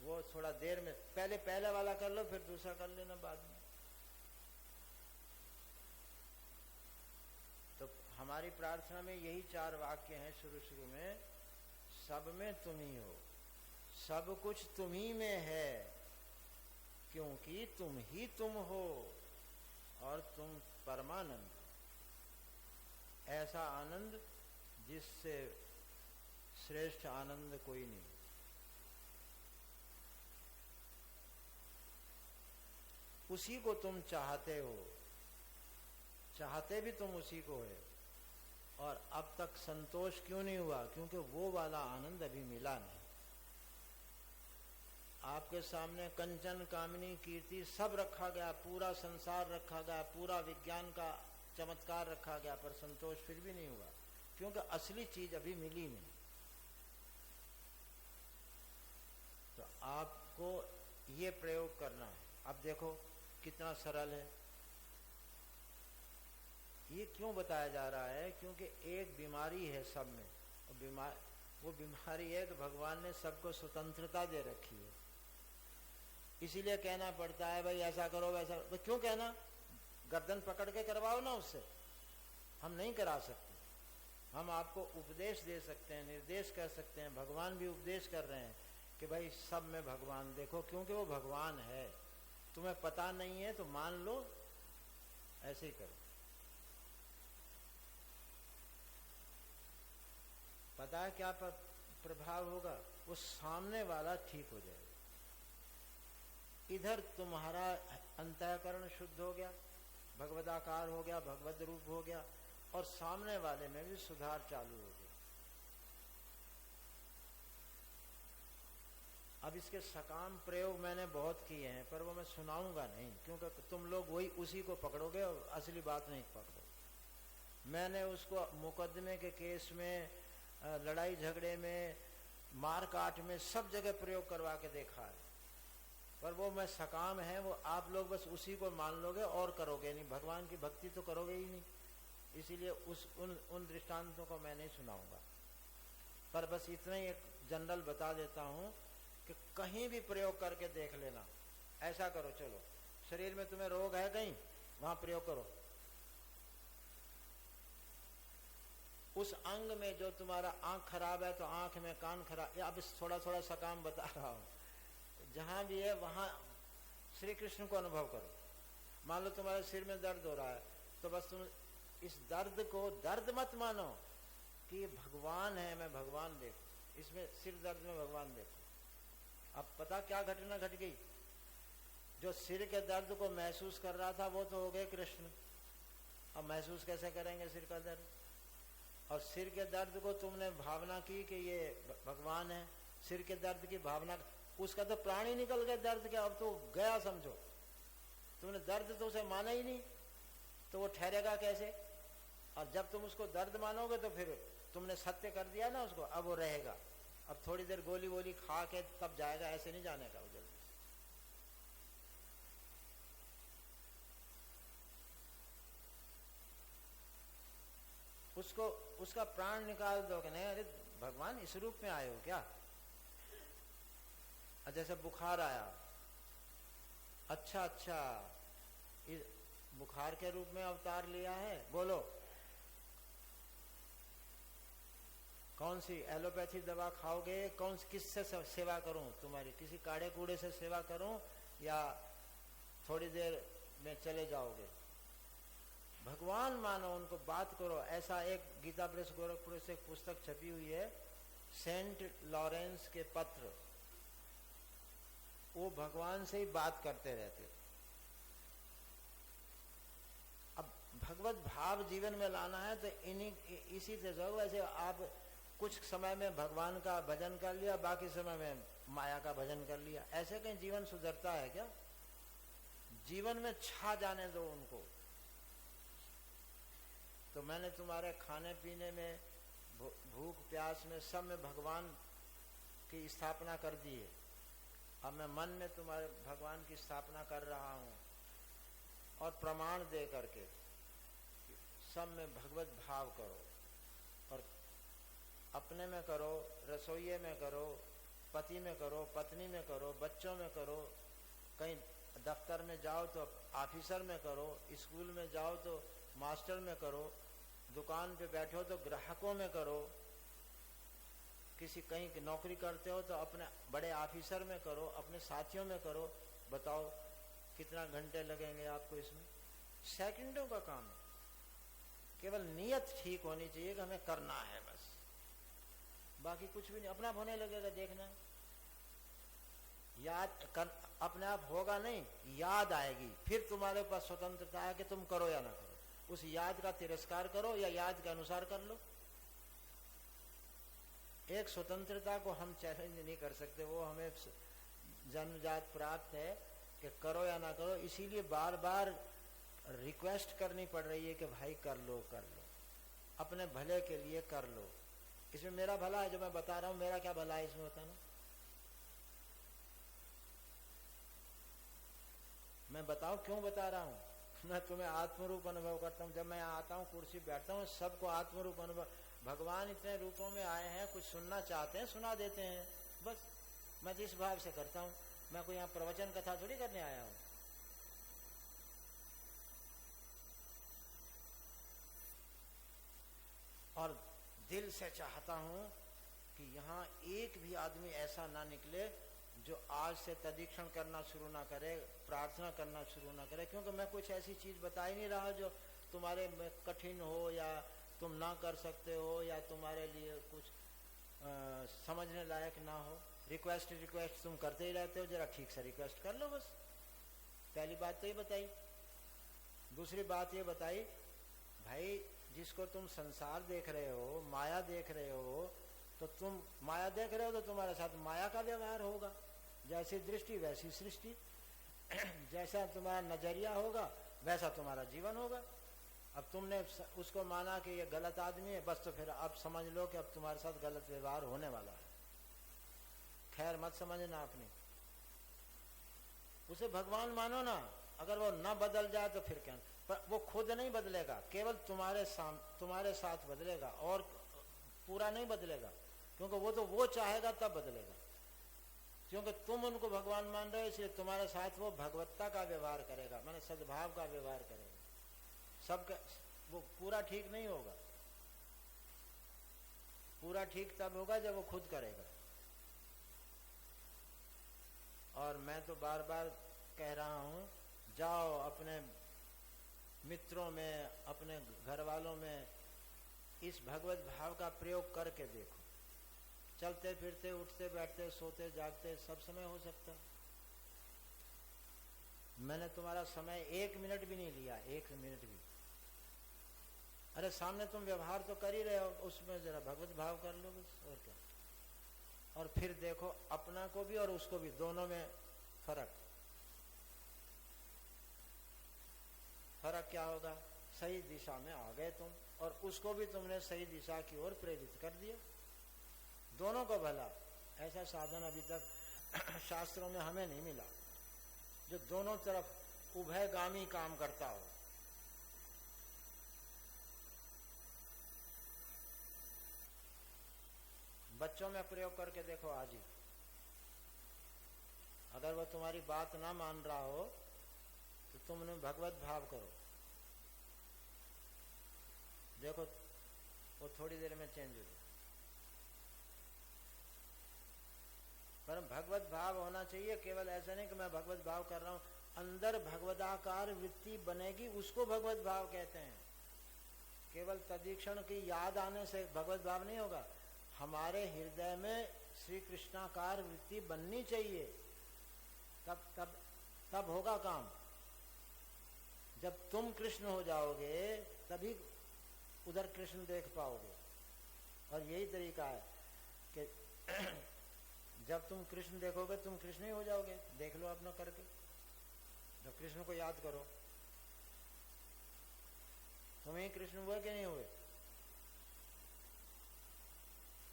वो थोड़ा देर में, पहले पहला वाला कर लो, फिर दूसरा कर लेना बाद में। तो हमारी प्रार्थना में यही 4 वाक्य हैं शुरू में। सब में तुम ही हो, सब कुछ तुम ही में है, क्योंकि तुम ही तुम हो और तुम परमानंद। ऐसा आनंद जिससे श्रेष्ठ आनंद कोई नहीं। उसी को तुम चाहते हो, चाहते भी तुम उसी को है। और अब तक संतोष क्यों नहीं हुआ? क्योंकि वो वाला आनंद अभी मिला नहीं। आपके सामने कंचन कामिनी कीर्ति सब रखा गया, पूरा संसार रखा गया, पूरा विज्ञान का चमत्कार रखा गया, पर संतोष फिर भी नहीं हुआ, क्योंकि असली चीज अभी मिली नहीं। तो आपको ये प्रयोग करना है। अब देखो कितना सरल है। ये क्यों बताया जा रहा है? क्योंकि एक बीमारी है सब में, वो बीमारी है कि भगवान ने सबको स्वतंत्रता दे रखी है, इसीलिए कहना पड़ता है भाई ऐसा करो वैसा। तो क्यों कहना? गर्दन पकड़ के करवाओ ना उससे। हम नहीं करा सकते, हम आपको उपदेश दे सकते हैं, निर्देश कर सकते हैं। भगवान भी उपदेश कर रहे हैं कि भाई सब में भगवान देखो, क्योंकि वो भगवान है। तुम्हें पता नहीं है तो मान लो, ऐसे ही करो। पता है क्या प्रभाव होगा? वो सामने वाला ठीक हो जाएगा। इधर तुम्हारा अंतःकरण शुद्ध हो गया, भगवदाकार हो गया, भगवद रूप हो गया, और सामने वाले में भी सुधार चालू हो गया। अब इसके सकाम प्रयोग मैंने बहुत किए हैं, पर वो मैं सुनाऊंगा नहीं, क्योंकि तुम लोग वही उसी को पकड़ोगे और असली बात नहीं पकड़ोगे। मैंने उसको मुकदमे के केस में, लड़ाई झगड़े में, मार काट में, सब जगह प्रयोग करवा के देखा है, पर वो मैं सकाम है, वो आप लोग बस उसी को मान लोगे और करोगे नहीं, भगवान की भक्ति तो करोगे ही नहीं। इसीलिए उन दृष्टांतों को मैं नहीं सुनाऊंगा, पर बस इतना ही एक जनरल बता देता हूं कि कहीं भी प्रयोग करके देख लेना। ऐसा करो, चलो शरीर में तुम्हें रोग है कहीं, वहां प्रयोग करो। उस अंग में जो तुम्हारा आंख खराब है तो आंख में, कान खराब, अब थोड़ा थोड़ा सकाम बता रहा हूं, जहां भी है वहां श्री कृष्ण को अनुभव करो। मान लो तुम्हारे सिर में दर्द हो रहा है, तो बस तुम इस दर्द को दर्द मत मानो कि ये भगवान है, मैं भगवान देखो, इसमें सिर दर्द में भगवान देखो। अब पता क्या घटना घट गई? जो सिर के दर्द को महसूस कर रहा था वो तो हो गए कृष्ण। अब महसूस कैसे करेंगे सिर का दर्द? और सिर के दर्द को तुमने भावना की कि ये भगवान है, सिर के दर्द की भावना, उसका तो प्राण ही निकल गया दर्द के, अब तो गया समझो। तुमने दर्द तो उसे माना ही नहीं, तो वो ठहरेगा कैसे? और जब तुम उसको दर्द मानोगे तो फिर तुमने सत्य कर दिया ना उसको, अब वो रहेगा। अब थोड़ी देर गोली वोली खा के तब जाएगा, ऐसे नहीं जाने का वो जल्दी। उसको उसका प्राण निकाल दोगे नहीं, अरे भगवान इस रूप में आए हो क्या? जैसे बुखार आया, अच्छा इस बुखार के रूप में अवतार लिया है, बोलो कौन सी एलोपैथी दवा खाओगे? किससे सेवा करूं तुम्हारी? किसी काढ़े कूड़े से सेवा करूं या थोड़ी देर में चले जाओगे? भगवान मानो, उनको बात करो। ऐसा एक गीता प्रेस गोरखपुर से एक पुस्तक छपी हुई है, सेंट लॉरेंस के पत्र, वो भगवान से ही बात करते रहते। अब भगवत भाव जीवन में लाना है तो इसी से जो, वैसे आप कुछ समय में भगवान का भजन कर लिया, बाकी समय में माया का भजन कर लिया, ऐसे कहीं जीवन सुधरता है क्या? जीवन में छा जाने दो उनको। तो मैंने तुम्हारे खाने पीने में, भूख प्यास में, सब में भगवान की स्थापना कर दी है। अब मैं मन में तुम्हारे भगवान की स्थापना कर रहा हूं, और प्रमाण दे करके सब में भगवत भाव करो, और अपने में करो, रसोइये में करो, पति में करो, पत्नी में करो, बच्चों में करो, कहीं दफ्तर में जाओ तो ऑफिसर में करो, स्कूल में जाओ तो मास्टर में करो, दुकान पे बैठो तो ग्राहकों में करो, किसी कहीं नौकरी करते हो तो अपने बड़े ऑफिसर में करो, अपने साथियों में करो। बताओ कितना घंटे लगेंगे आपको इसमें? सेकंडों का काम है। केवल नियत ठीक होनी चाहिए कि हमें करना है, बस, बाकी कुछ भी नहीं। अपने आप होने लगेगा, देखना। याद कर, अपने आप होगा नहीं, याद आएगी, फिर तुम्हारे पास स्वतंत्रता है कि तुम करो या ना करो। उस याद का तिरस्कार करो या याद के अनुसार कर लो। एक स्वतंत्रता को हम चैलेंज नहीं कर सकते, वो हमें जन्मजात प्राप्त है कि करो या ना करो, इसीलिए बार बार रिक्वेस्ट करनी पड़ रही है कि भाई कर लो, अपने भले के लिए कर लो। इसमें मेरा भला है जो मैं बता रहा हूं, मेरा क्या भला है इसमें बताना? मैं बताऊं क्यों बता रहा हूं? मैं तुम्हें आत्मरूप अनुभव करता हूं। जब मैं आता हूं, कुर्सी बैठता हूं, सबको आत्मरूप अनुभव। भगवान इतने रूपों में आए हैं, कुछ सुनना चाहते हैं सुना देते हैं, बस। मैं जिस भाव से करता हूं, मैं कोई यहाँ प्रवचन कथा थोड़ी करने आया हूं। और दिल से चाहता हूं कि यहाँ एक भी आदमी ऐसा ना निकले जो आज से तदीक्षण करना शुरू ना करे, प्रार्थना करना शुरू ना करे, क्योंकि मैं कुछ ऐसी चीज बता ही नहीं रहा जो तुम्हारे में कठिन हो या तुम ना कर सकते हो या तुम्हारे लिए कुछ समझने लायक ना हो। रिक्वेस्ट तुम करते ही रहते हो, जरा ठीक से रिक्वेस्ट कर लो बस। पहली बात तो ये बताई। दूसरी बात ये बताई, भाई जिसको तुम संसार देख रहे हो, माया देख रहे हो, तो तुम माया देख रहे हो तो तुम्हारे साथ माया का व्यवहार होगा। जैसी दृष्टि वैसी सृष्टि, जैसा तुम्हारा नजरिया होगा वैसा तुम्हारा जीवन होगा। अब तुमने उसको माना कि ये गलत आदमी है, बस तो फिर अब समझ लो कि अब तुम्हारे साथ गलत व्यवहार होने वाला है। खैर मत समझना अपनी, उसे भगवान मानो ना। अगर वो न बदल जाए तो फिर क्या? पर वो खुद नहीं बदलेगा, केवल तुम्हारे साथ बदलेगा और पूरा नहीं बदलेगा, क्योंकि वो तो वो चाहेगा तब बदलेगा। क्योंकि तुम उनको भगवान मान रहे हो, इसलिए तुम्हारे साथ वो भगवत्ता का व्यवहार करेगा, माने सद्भाव का व्यवहार करेगा। सबका वो पूरा ठीक नहीं होगा। पूरा ठीक तब होगा जब वो खुद करेगा। और मैं तो बार बार कह रहा हूं, जाओ अपने मित्रों में, अपने घर वालों में इस भगवत भाव का प्रयोग करके देखो। चलते फिरते, उठते बैठते, सोते जागते सब समय हो सकता। मैंने तुम्हारा समय 1 मिनट भी नहीं लिया, 1 मिनट भी। अरे सामने तुम व्यवहार तो कर ही रहे हो, उसमें जरा भगवत भाव कर लो बस, और क्या। और फिर देखो अपना को भी और उसको भी, दोनों में फर्क क्या होगा? सही दिशा में आ गए तुम, और उसको भी तुमने सही दिशा की ओर प्रेरित कर दिया। दोनों को भला। ऐसा साधन अभी तक शास्त्रों में हमें नहीं मिला जो दोनों तरफ उभयगामी काम करता हो। बच्चों में प्रयोग करके देखो आज ही। अगर वो तुम्हारी बात ना मान रहा हो तो तुम उन्हें भगवत भाव करो, देखो वो थोड़ी देर में चेंज हो जाए। पर भगवत भाव होना चाहिए, केवल ऐसा नहीं कि मैं भगवत भाव कर रहा हूं, अंदर भगवदाकार वृत्ति बनेगी, उसको भगवत भाव कहते हैं। केवल तदीक्षण की याद आने से भगवत भाव नहीं होगा। हमारे हृदय में श्री कृष्णाकार वृत्ति बननी चाहिए, तब होगा काम। जब तुम कृष्ण हो जाओगे तभी उधर कृष्ण देख पाओगे। और यही तरीका है कि जब तुम कृष्ण देखोगे तुम कृष्ण ही हो जाओगे। देख लो अपना करके, जब कृष्ण को याद करो, तुम ही कृष्ण हुए कि नहीं हुए?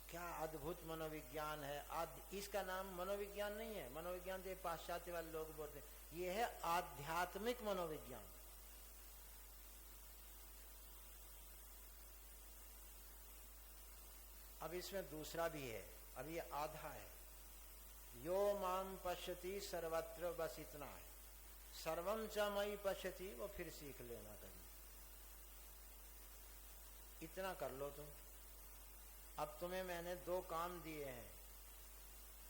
क्या अद्भुत मनोविज्ञान है। इसका नाम मनोविज्ञान नहीं है। मनोविज्ञान तो पाश्चात्य वाले लोग बोलते हैं, ये है आध्यात्मिक मनोविज्ञान। अब इसमें दूसरा भी है, अब ये आधा है। यो माम पश्यति सर्वत्र, बस इतना है। सर्वम च मयि पश्यति, वो फिर सीख लेना कभी। इतना कर लो तुम। अब तुम्हें मैंने 2 काम दिए हैं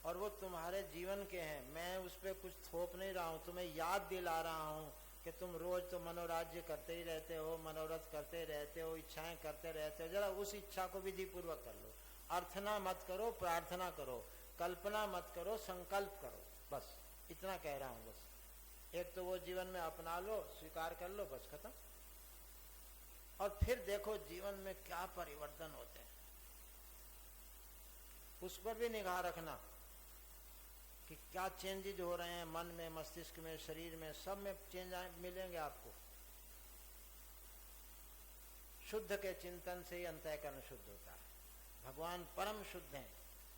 और वो तुम्हारे जीवन के हैं। मैं उस पर कुछ थोप नहीं रहा हूं, तुम्हें याद दिला रहा हूं कि तुम रोज तो मनोराज्य करते ही रहते हो, मनोरथ करते रहते हो, इच्छाएं करते रहते हो। जरा उस इच्छा को विधि पूर्वक कर लो। अर्थना मत करो, प्रार्थना करो, कल्पना मत करो, संकल्प करो। बस इतना कह रहा हूं। बस एक तो वो जीवन में अपना लो, स्वीकार कर लो, बस खत्म। और फिर देखो जीवन में क्या परिवर्तन होते हैं, उस पर भी निगाह रखना। कि क्या चेंजेज हो रहे हैं मन में, मस्तिष्क में, शरीर में, सब में चेंज मिलेंगे आपको। शुद्ध के चिंतन से ही अंतःकरण शुद्ध होता है। भगवान परम शुद्ध हैं।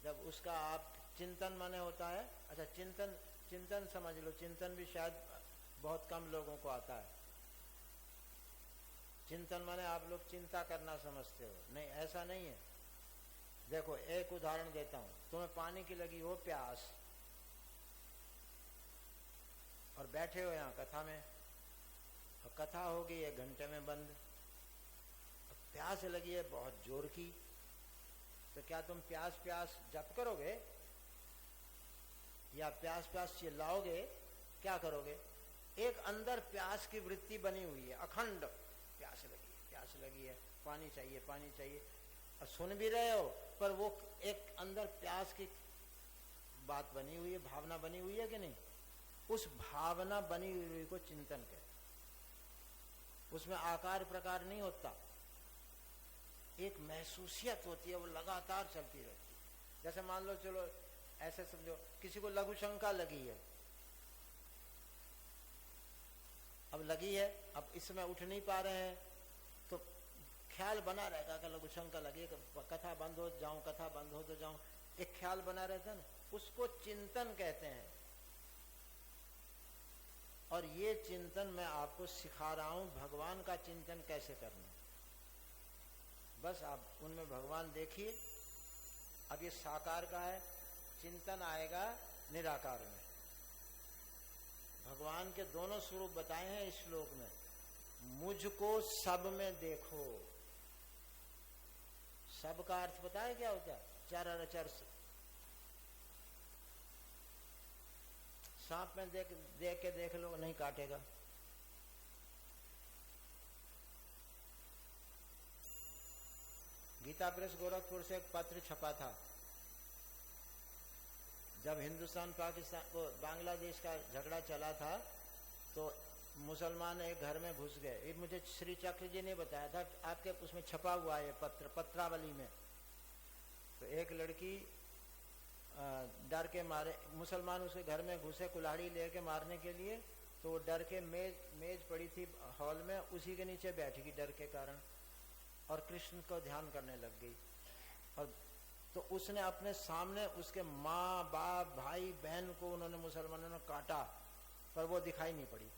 जब उसका आप चिंतन माने होता है, अच्छा चिंतन समझ लो, चिंतन भी शायद बहुत कम लोगों को आता है। चिंतन माने आप लोग चिंता करना समझते हो, नहीं ऐसा नहीं है। देखो एक उदाहरण देता हूं, तुम्हें पानी की लगी हो प्यास और बैठे हो यहाँ कथा में, और कथा होगी 1 घंटे में बंद, प्यास लगी है बहुत जोर की, तो क्या तुम प्यास प्यास जप करोगे या प्यास प्यास चिल्लाओगे? क्या करोगे? एक अंदर प्यास की वृत्ति बनी हुई है, अखंड प्यास लगी है, पानी चाहिए पानी चाहिए, और सुन भी रहे हो, पर वो एक अंदर प्यास की बात बनी हुई है, भावना बनी हुई है कि नहीं? उस भावना बनी हुई को चिंतन कहते। उसमें आकार प्रकार नहीं होता, एक महसूसियत होती है, वो लगातार चलती रहती है। जैसे मान लो, चलो ऐसे समझो, किसी को लघु शंका लगी है, अब लगी है, अब इस समय उठ नहीं पा रहे हैं, तो ख्याल बना रहेगा कि लघु शंका लगी, कथा बंद हो जाऊं, कथा बंद हो तो जाऊं, एक ख्याल बना रहता है ना, उसको चिंतन कहते हैं। और ये चिंतन मैं आपको सिखा रहा हूं, भगवान का चिंतन कैसे करना। बस आप उनमें भगवान देखिए। अब ये साकार का है, चिंतन आएगा निराकार में। भगवान के दोनों स्वरूप बताए हैं इस श्लोक में। मुझको सब में देखो। सब का अर्थ पता है क्या होता है? चर अचर। सांप में देख के देख लो, नहीं काटेगा। गीता प्रेस गोरखपुर से एक पत्र छपा था, जब हिंदुस्तान पाकिस्तान को बांग्लादेश का झगड़ा चला था, तो मुसलमान एक घर में घुस गए। ये मुझे श्री चक्र जी ने बताया था, आपके उसमें छपा हुआ है पत्र, पत्रावली में। तो एक लड़की डर के मारे, मुसलमान उसके घर में घुसे कुल्हाड़ी लेके मारने के लिए, तो वो डर के मेज पड़ी थी हॉल में, उसी के नीचे बैठ गई डर के कारण, और कृष्ण को ध्यान करने लग गई। और तो उसने अपने सामने उसके माँ बाप भाई बहन को उन्होंने मुसलमानों ने काटा, पर वो दिखाई नहीं पड़ी।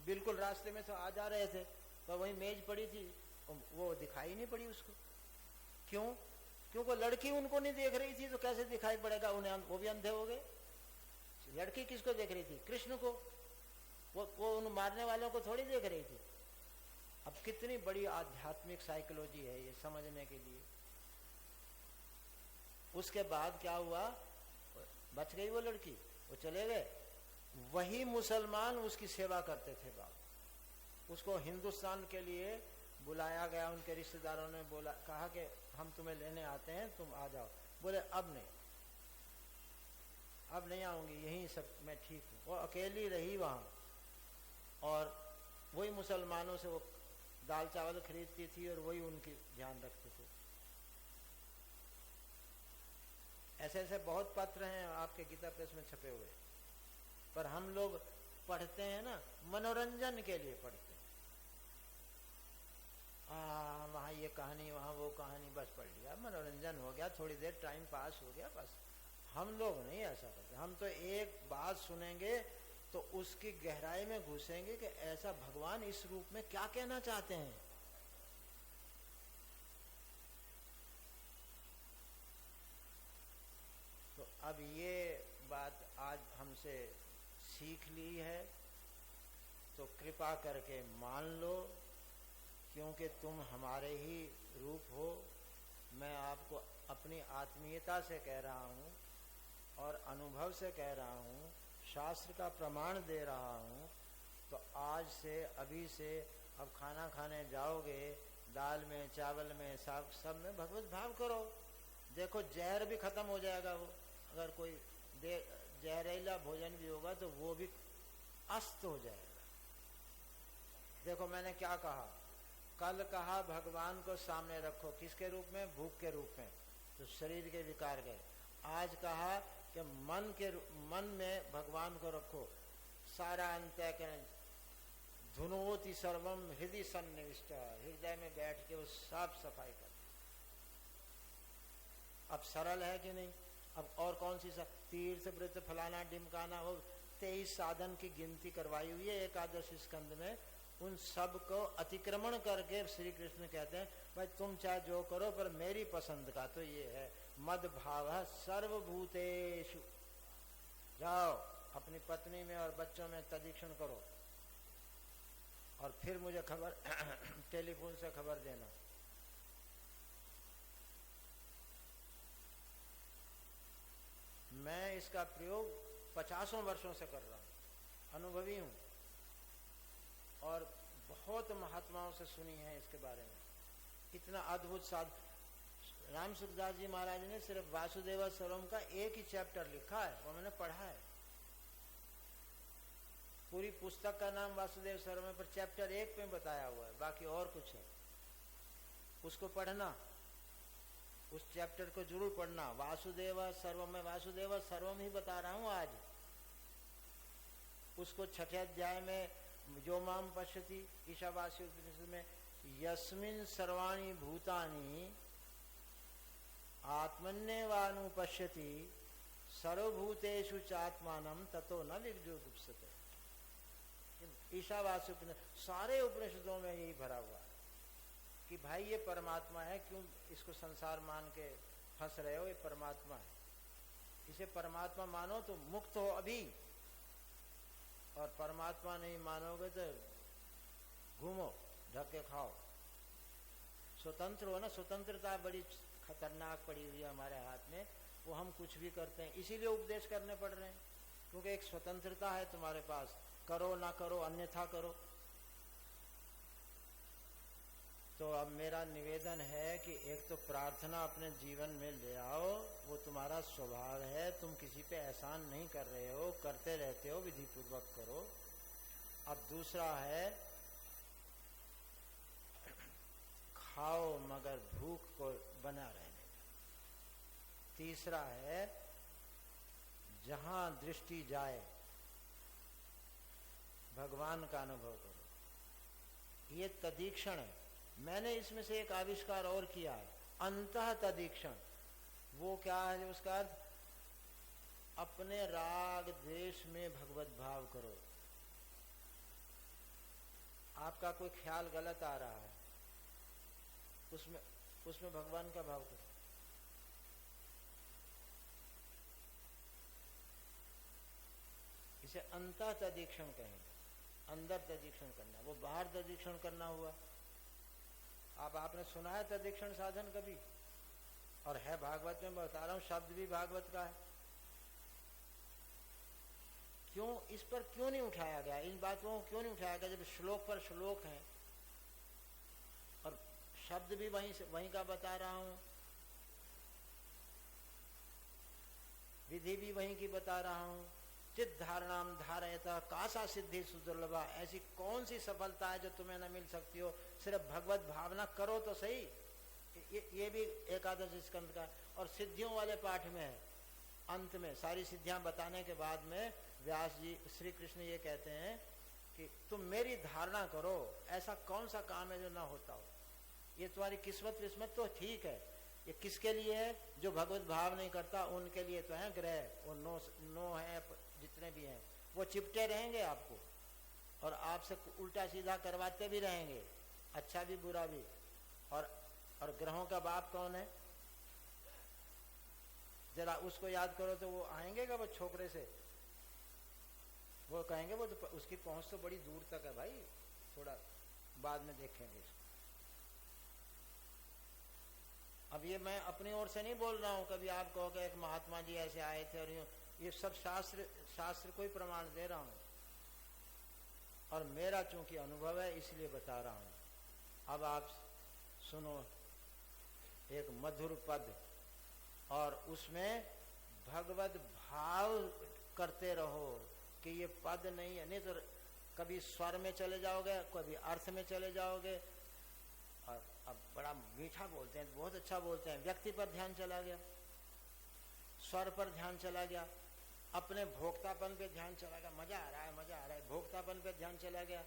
बिल्कुल रास्ते में से आ जा रहे थे, पर वही मेज पड़ी थी, वो दिखाई नहीं पड़ी उसको। क्यों? क्योंकि लड़की उनको नहीं देख रही थी, तो कैसे दिखाई पड़ेगा उन्हें? वो भी अंधे हो गए। लड़की किसको देख रही थी? कृष्ण को। वो उन मारने वालों को थोड़ी देख रही थी। अब कितनी बड़ी आध्यात्मिक साइकोलॉजी है ये समझने के लिए। उसके बाद क्या हुआ? बच गई वो लड़की, वो चले गए। वही मुसलमान उसकी सेवा करते थे बाप। उसको हिंदुस्तान के लिए बुलाया गया, उनके रिश्तेदारों ने बोला, कहा कि हम तुम्हें लेने आते हैं, तुम आ जाओ। बोले अब नहीं, अब नहीं आऊंगी, यहीं सब मैं ठीक हूँ। वो अकेली रही वहां, और वही मुसलमानों से वो दाल चावल खरीदती थी और वही उनकी ध्यान रखते थे। ऐसे ऐसे बहुत पत्र हैं आपके गीता प्रेस में छपे हुए, पर हम लोग पढ़ते हैं ना मनोरंजन के लिए पढ़ते हैं। वहाँ ये कहानी, वहाँ वो कहानी, बस पढ़ लिया, मनोरंजन हो गया, थोड़ी देर टाइम पास हो गया, बस। हम लोग नहीं ऐसा करते। हम तो एक बात सुनेंगे तो उसकी गहराई में घुसेंगे कि ऐसा भगवान इस रूप में क्या कहना चाहते हैं। तो अब ये बात आज हमसे सीख ली है, तो कृपा करके मान लो, क्योंकि तुम हमारे ही रूप हो। मैं आपको अपनी आत्मीयता से कह रहा हूँ और अनुभव से कह रहा हूँ, शास्त्र का प्रमाण दे रहा हूँ। तो आज से, अभी से, अब खाना खाने जाओगे, दाल में, चावल में, सब में भगवत भाव करो। देखो जहर भी खत्म हो जाएगा। वो अगर कोई जहरीला भोजन भी होगा तो वो भी अस्त हो जाएगा। देखो मैंने क्या कहा, कल कहा भगवान को सामने रखो, किसके रूप में? भूख के रूप में, तो शरीर के विकार गए। आज कहा कि मन में भगवान को रखो, सारा अंतःकरण धुनोति सर्वम हृदय सन्निविष्ट, हृदय में बैठ के वो साफ सफाई कर। अब सरल है कि नहीं? अब और कौन सी तीर्थ व्रत फलाना ढिमकाना, वो 23 साधन की गिनती करवाई हुई है एकादश स्कंद में। उन सब को अतिक्रमण करके श्री कृष्ण कहते हैं भाई तुम चाहे जो करो पर मेरी पसंद का तो ये है, मद भाव सर्वभूतेषु। जाओ अपनी पत्नी में और बच्चों में तदीक्षण करो और फिर मुझे खबर टेलीफोन से खबर देना। मैं इसका प्रयोग 50 वर्षों से कर रहा हूं, अनुभवी हूं और बहुत महात्माओं से सुनी है इसके बारे में। इतना अद्भुत साध राम सुखदास जी महाराज ने सिर्फ वासुदेव सर्वम का एक ही चैप्टर लिखा है, वो मैंने पढ़ा है। पूरी पुस्तक का नाम वासुदेव सर्वम पर चैप्टर 1 में बताया हुआ है, बाकी और कुछ है। उसको पढ़ना, उस चैप्टर को जरूर पढ़ना। वासुदेव सर्वम, मैं वासुदेव सर्वम ही बता रहा हूं आज। उसको 6ठे अध्याय में जो माम पश्यति ईशावास्य उपनिषद में यस्मिन सर्वाणि भूतानि आत्मन्येवानुपश्यति सर्वभूतेषु चात्मानं ततो न विजुगुप्सते। ईशावास्य उपनिषद, सारे उपनिषदों में यही भरा हुआ है कि भाई ये परमात्मा है, क्यों इसको संसार मान के फंस रहे हो? ये परमात्मा है, इसे परमात्मा मानो तो मुक्त हो अभी, और परमात्मा नहीं मानोगे तो घूमो ढक के खाओ। स्वतंत्र हो ना, स्वतंत्रता बड़ी खतरनाक पड़ी हुई है हमारे हाथ में, वो हम कुछ भी करते हैं, इसीलिए उपदेश करने पड़ रहे हैं, क्योंकि एक स्वतंत्रता है तुम्हारे पास, करो ना करो अन्यथा करो। तो अब मेरा निवेदन है कि एक तो प्रार्थना अपने जीवन में ले आओ, वो तुम्हारा स्वभाव है, तुम किसी पे एहसान नहीं कर रहे हो, करते रहते हो, विधि पूर्वक करो। अब दूसरा है खाओ मगर भूख को बना रहने दो। तीसरा है जहां दृष्टि जाए भगवान का अनुभव करो। ये तदीक्षण है। मैंने इसमें से एक आविष्कार और किया है, अंतः तदीक्षण। वो क्या है? उसका अर्थ अपने राग द्वेष में भगवत भाव करो। आपका कोई ख्याल गलत आ रहा है, उसमें भगवान का भाव करो। इसे अंतः तदीक्षण कहेंगे, अंदर तदीक्षण करना। वो बाहर तदीक्षण करना हुआ। अब आपने सुना है तदीक्षण साधन कभी? और है भागवत में, बता रहा हूं, शब्द भी भागवत का है। क्यों इस पर क्यों नहीं उठाया गया? इन बातों को क्यों नहीं उठाया गया? जब श्लोक पर श्लोक है और शब्द भी वहीं का बता रहा हूं, विधि भी वहीं की बता रहा हूं। चित धारणाम धारयता कासा सिद्धि सुदुर्लभा। ऐसी कौन सी सफलता है जो तुम्हें न मिल सकती हो? सिर्फ भगवत भावना करो तो सही। ये भी एकादश स्कंद का। और सिद्धियों वाले पाठ में है, अंत में सारी सिद्धियां बताने के बाद में व्यास जी श्री कृष्ण ये कहते हैं कि तुम मेरी धारणा करो, ऐसा कौन सा काम है जो ना होता हो। ये तुम्हारी किस्मत विस्मत तो ठीक है, ये किसके लिए है? जो भगवत भाव नहीं करता उनके लिए तो है ग्रह, वो नो है, जितने भी हैं वो चिपटे रहेंगे आपको और आपसे उल्टा सीधा करवाते भी रहेंगे, अच्छा भी बुरा भी। और ग्रहों का बाप कौन है? जरा उसको याद करो तो वो आएंगे क्या? वो छोकरे से वो कहेंगे वो तो उसकी पहुंच तो बड़ी दूर तक है भाई, थोड़ा बाद में देखेंगे इसको। अब ये मैं अपनी ओर से नहीं बोल रहा हूं, कभी आप कहोगे एक महात्मा जी ऐसे आए थे और ये सब शास्त्र को ही प्रमाण दे रहा हूं, और मेरा चूंकि अनुभव है इसलिए बता रहा हूं। अब आप सुनो एक मधुर पद, और उसमें भगवत भाव करते रहो कि ये पद नहीं है, नहीं तो कभी स्वर में चले जाओगे, कभी अर्थ में चले जाओगे। और अब बड़ा मीठा बोलते हैं, बहुत अच्छा बोलते हैं, व्यक्ति पर ध्यान चला गया, स्वर पर ध्यान चला गया, अपने भोक्तापन पे ध्यान चला गया, मजा आ रहा है मजा आ रहा है, भोक्तापन पे ध्यान चला गया,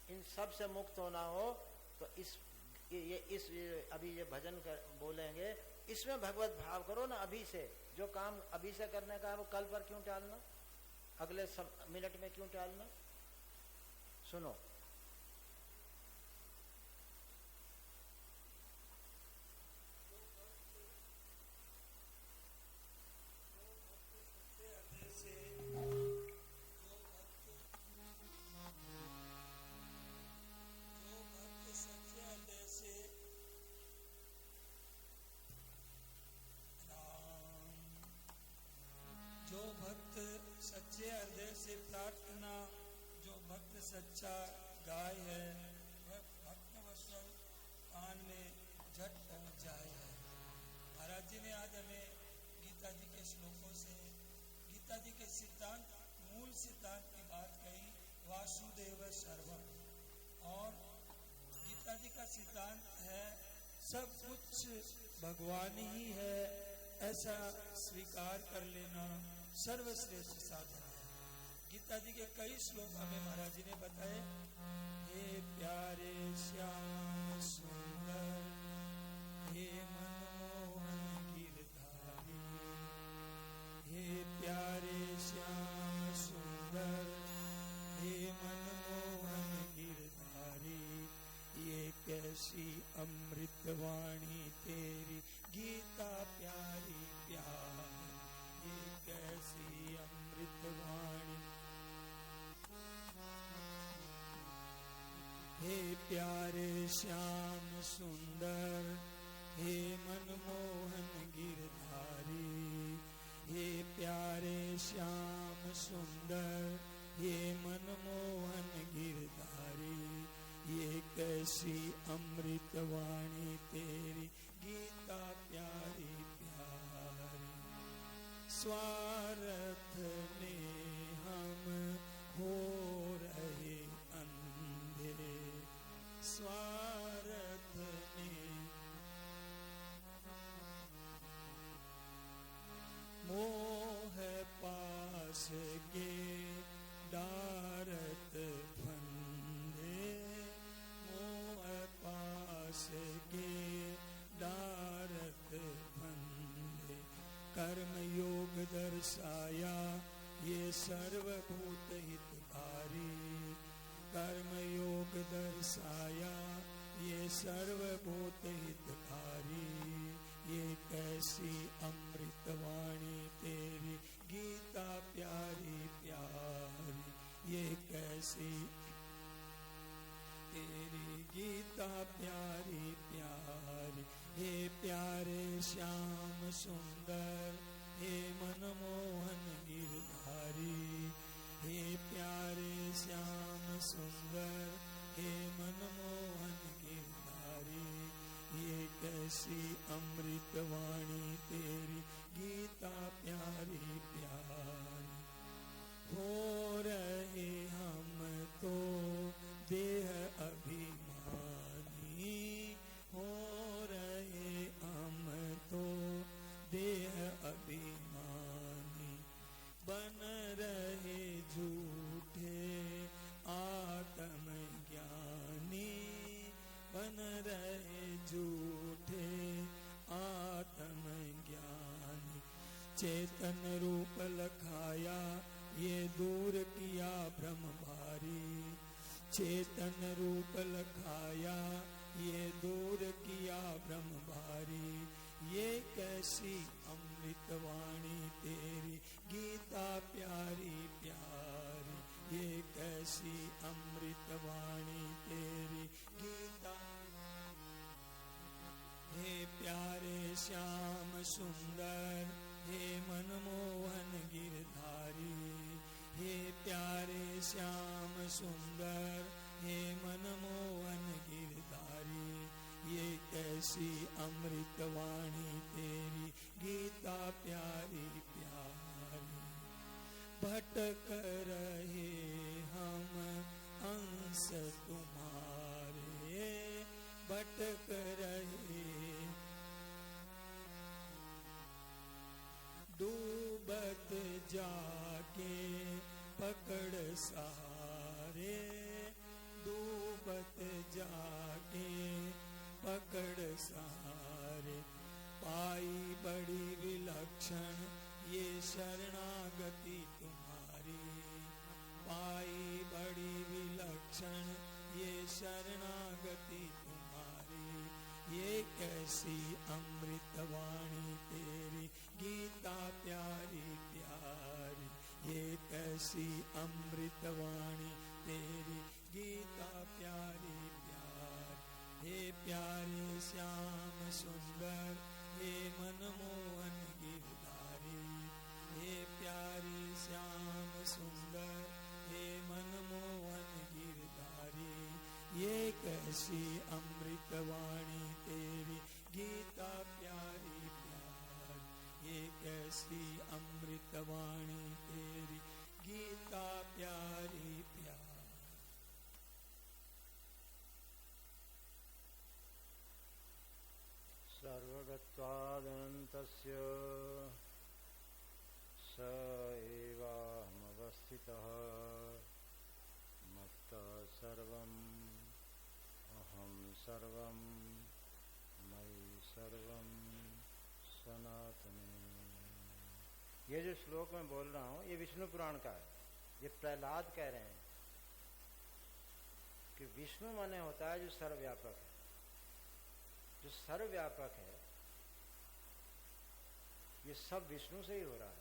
इन सब से मुक्त होना हो तो अभी ये भजन बोलेंगे, इसमें भगवत भाव करो ना। अभी से जो काम अभी से करने का है वो कल पर क्यों टालना, अगले मिनट में क्यों टालना। सुनो, जो भक्त सच्चे हृदय से प्रार्थना, जो भक्त सच्चा गाय है, वह भक्त वस्त्र कान में झट पहुंच जाए है। महाराज जी ने आज हमें गीता जी के श्लोकों से गीता जी के सिद्धांत, मूल सिद्धांत की बात कही, वासुदेव सर्वम। और गीता जी का सिद्धांत है सब कुछ भगवान ही है, ऐसा स्वीकार कर लेना सर्वश्रेष्ठ साधन है। गीता जी के कई श्लोक हमें महाराज जी ने बताए। हे प्यारे श्याम सुंदर, हे मनमोहन गिरधारी, हे प्यारे श्याम सुंदर, हे मनमोहन गिरधारी, ये कैसी अमृतवाणी तेरी गीता प्यारी प्यारी, ये कैसी अमृतवाणी। हे प्यारे श्याम सुंदर, हे मनमोहन गिरधारी, हे प्यारे श्याम सुंदर, हे मनमोहन गिरधारी, ये कैसी अमृतवाणी तेरी गीता प्यारी प्यारी। स्वार्थ में हम हो रहे अंधे, स्वार्थ में मोह पास के डारत फंदे, मोह पास के डारत फंदे। कर्म योग दर्शाया ये सर्वभूत हितकारी, कर्म योग दर्शाया ये सर्वभूत हितकारी, ये कैसी अमृतवाणी तेरी गीता प्यारी प्यारी, ये कैसी तेरी गीता प्यारी प्यारी। हे प्यारे श्याम सुंदर, हे मनमोहन गिरधारी, हे प्यारे श्याम सुंदर, हे मनमोहन गिरधारी, ये कैसी अमृतवाणी तेरी गीता प्यारी प्यारी। हो रहे हम तो देह अभिमानी, हो रहे हम तो देह अभिमानी, बन रहे झूठे आत्म ज्ञानी, बन रहे झूठे आत्म ज्ञानी। चेतन रूप लखाया ये दूर किया भ्रम भारी, चेतन रूप लखाया ये दूर किया भ्रम भारी, ये कैसी अमृतवाणी तेरी गीता प्यारी प्यारी, ये कैसी अमृतवाणी तेरी गीता। हे प्यारे श्याम सुंदर, हे मनमोहन गिरधारी, हे प्यारे श्याम सुंदर, हे मनमोहन गिरधारी, ये कैसी अमृतवाणी तेरी गीता प्यारी प्यारी। भटक रहे हम अंश तुम्हारे, भटक रहे सहारे, डूबत जाके पकड़ सहारे। पाई बड़ी विलक्षण ये शरणागति तुम्हारी, पाई बड़ी विलक्षण ये शरणागति तुम्हारी। ये कैसी अमृतवाणी तेरी गीता प्यारी प्यारी, ये कैसी अमृतवाणी तेरी गीता प्यारी प्यारी। हे प्यारे श्याम सुंदर हे मनमोहन गिरधारी, हे प्यारे श्याम सुंदर हे मनमोहन गिरधारी। ये कैसी अमृतवाणी तेरी गीता प्यारी प्यारी, ये कैसी अमृतवाणी तेरी गीता प्यारी प्यारी। सर्वगत्वादनन्तस्य स एवाहमवस्थितः, मत्तः सर्वम् अहं सर्वं मयि सर्वं सनातने। ये जो श्लोक मैं बोल रहा हूँ ये विष्णु पुराण का है। ये प्रहलाद कह रहे हैं कि विष्णु माने होता है जो सर्वव्यापक है। जो सर्वव्यापक है ये सब विष्णु से ही हो रहा है,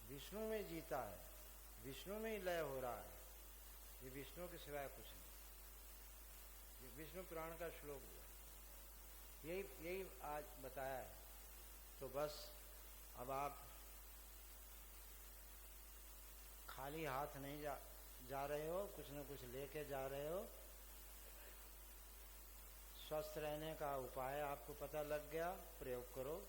विष्णु में जीता है, विष्णु में ही लय हो रहा है। ये विष्णु के सिवाय कुछ नहीं। ये विष्णु पुराण का श्लोक है, यही आज बताया है। तो बस अब आप खाली हाथ नहीं जा रहे हो, कुछ न कुछ लेके जा रहे हो। स्वस्थ रहने का उपाय आपको पता लग गया, प्रयोग करो।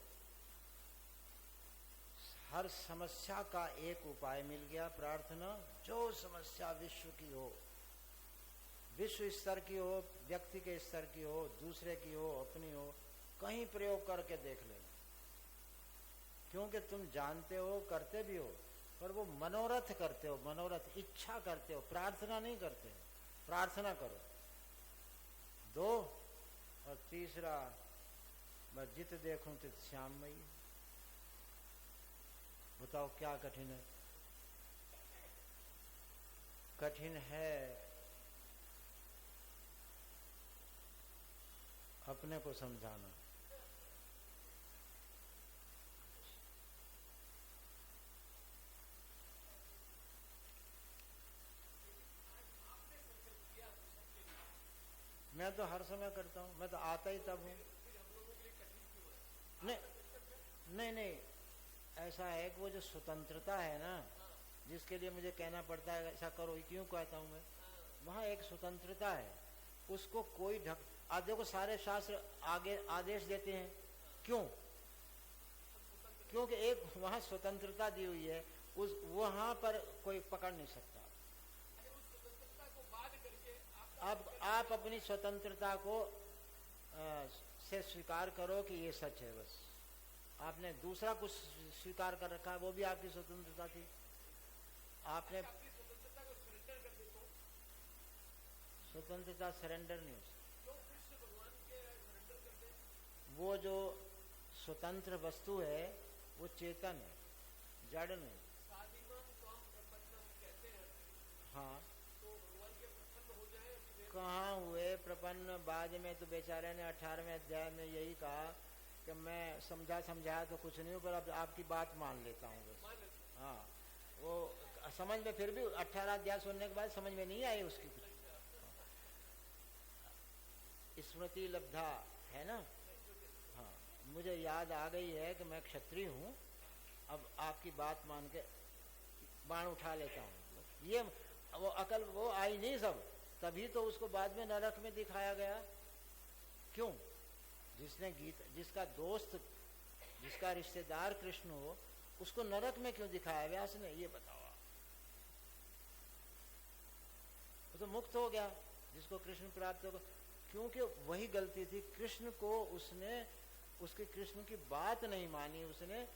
हर समस्या का एक उपाय मिल गया, प्रार्थना। जो समस्या विश्व की हो, विश्व स्तर की हो, व्यक्ति के स्तर की हो, दूसरे की हो, अपनी हो, कहीं प्रयोग करके देख लेना। क्योंकि तुम जानते हो, करते भी हो, पर वो मनोरथ करते हो, मनोरथ इच्छा करते हो, प्रार्थना नहीं करते। प्रार्थना करो। 2 और तीसरा, मैं जित देखूं तित श्याममयी। बताओ क्या कठिन है? कठिन है अपने को समझाना। मैं तो हर समय करता हूँ, मैं तो आता ही तब हूँ। नहीं, ऐसा है कि वो जो स्वतंत्रता है ना, जिसके लिए मुझे कहना पड़ता है ऐसा करो, क्यों कहता हूँ मैं, वहाँ एक स्वतंत्रता है, उसको कोई ढक। आज देखो सारे शास्त्र आगे आदेश देते हैं, क्यों? क्योंकि एक वहाँ स्वतंत्रता दी हुई है, उस वहाँ पर कोई पकड़ नहीं सकता। अब आप अपनी स्वतंत्रता को से स्वीकार करो कि ये सच है। बस आपने दूसरा कुछ स्वीकार कर रखा है, वो भी आपकी स्वतंत्रता थी। आपने स्वतंत्रता सरेंडर नहीं हो सकती। वो जो स्वतंत्र वस्तु है वो चेतन है, जड़ नहीं। हाँ, कहाँ हुए प्रपन्न? बाद में तो बेचारे ने 18वें अध्याय में यही कहा कि मैं समझाया तो कुछ नहीं हूँ, पर अब आपकी बात मान लेता हूँ बस। हाँ, वो समझ में फिर भी 18 अध्याय सुनने के बाद समझ में नहीं आई उसकी कुछ। स्मृति लब्धा है ना। हाँ, मुझे याद आ गई है कि मैं क्षत्रिय हूँ, अब आपकी बात मान के बाण उठा लेता हूँ। ये वो अकल वो आई नहीं सब, तभी तो उसको बाद में नरक में दिखाया गया। क्यों? जिसने जिसका दोस्त, जिसका रिश्तेदार कृष्ण हो, उसको नरक में क्यों दिखाया व्यास ने? ये बताओ। वो तो मुक्त हो गया जिसको कृष्ण प्राप्त हो गया, क्योंकि वही गलती थी। कृष्ण को उसने, उसके कृष्ण की बात नहीं मानी, उसने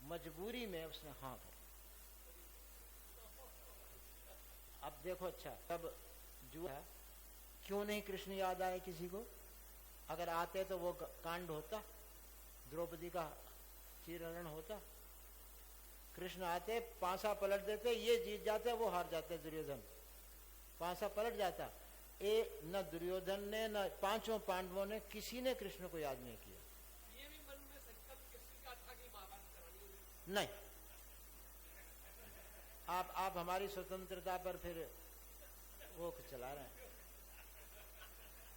मजबूरी में उसने हाँ कर। अब देखो, अच्छा तब जो है क्यों नहीं कृष्ण याद आए किसी को? अगर आते तो वो कांड होता, द्रौपदी का चीरहरण होता। कृष्ण आते, पांसा पलट देते, ये जीत जाते, वो हार जाते दुर्योधन। पांसा पलट जाता। न दुर्योधन ने न पांचों पांडवों ने किसी ने कृष्ण को याद नहीं किया। ये भी मन में संकल्प कृष्ण का था कि महाभारत करानी होगी। नहीं, आप हमारी स्वतंत्रता पर फिर वो चला रहे हैं।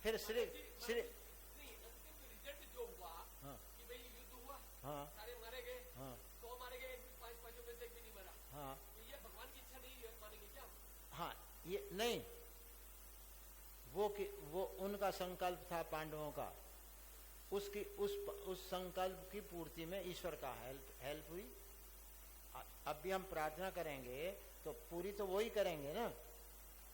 फिर श्री अंतिम रिजल्ट जो हुआ, हाँ, कि भाई युद्ध हुआ, हाँ, सारे मारे गए, हाँ, 100 मारे गए, पांचों में से एक भी नहीं मरा। हाँ, तो ये भगवान की इच्छा नहीं मानेंगे क्या? हाँ, ये नहीं, वो उनका संकल्प था पांडवों का। उसकी उस संकल्प की पूर्ति में ईश्वर का हेल्प हुई। अब भी हम प्रार्थना करेंगे तो पूरी तो वो ही करेंगे ना,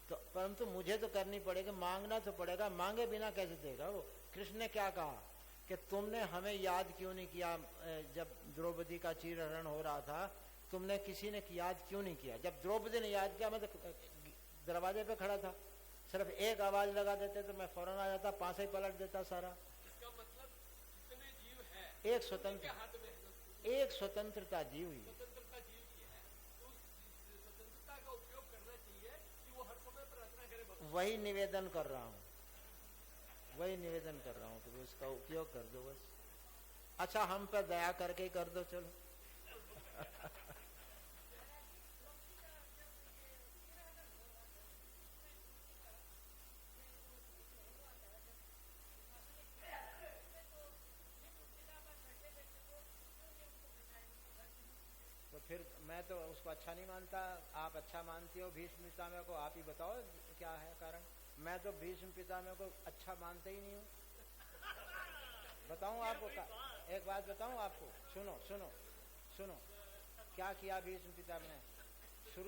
तो परंतु मुझे तो करनी पड़ेगी, मांगना तो पड़ेगा। मांगे बिना कैसे देगा वो? कृष्ण ने क्या कहा कि तुमने हमें याद क्यों नहीं किया? जब द्रौपदी का चीरहरण हो रहा था, तुमने किसी ने याद क्यों नहीं किया? जब द्रौपदी ने याद किया, मैं तो दरवाजे पे खड़ा था, सिर्फ एक आवाज लगा देते तो मैं फौरन आ जाता, पांसा ही पलट देता सारा। इसका मतलब जितने जीव है एक स्वतंत्र, हाथ में एक स्वतंत्रता जीव हुई, स्वतंत्रता जीव की है, तो उस स्वतंत्रता का उपयोग करना चाहिए कि वो हर समय प्रार्थना करे भगवान। वही निवेदन कर रहा हूँ, वही निवेदन कर रहा हूँ कि उसका उपयोग कर दो बस। अच्छा, हम पर दया करके ही कर दो, चलो। तो फिर मैं तो उसको अच्छा नहीं मानता, आप अच्छा मानती हो भीष्म पितामह को, आप ही बताओ क्या है कारण। मैं तो भीष्म पितामह को अच्छा मानता ही नहीं हूँ। बताऊं आपको एक बात बताऊं आपको, सुनो सुनो सुनो, क्या किया भीष्म पितामह ने?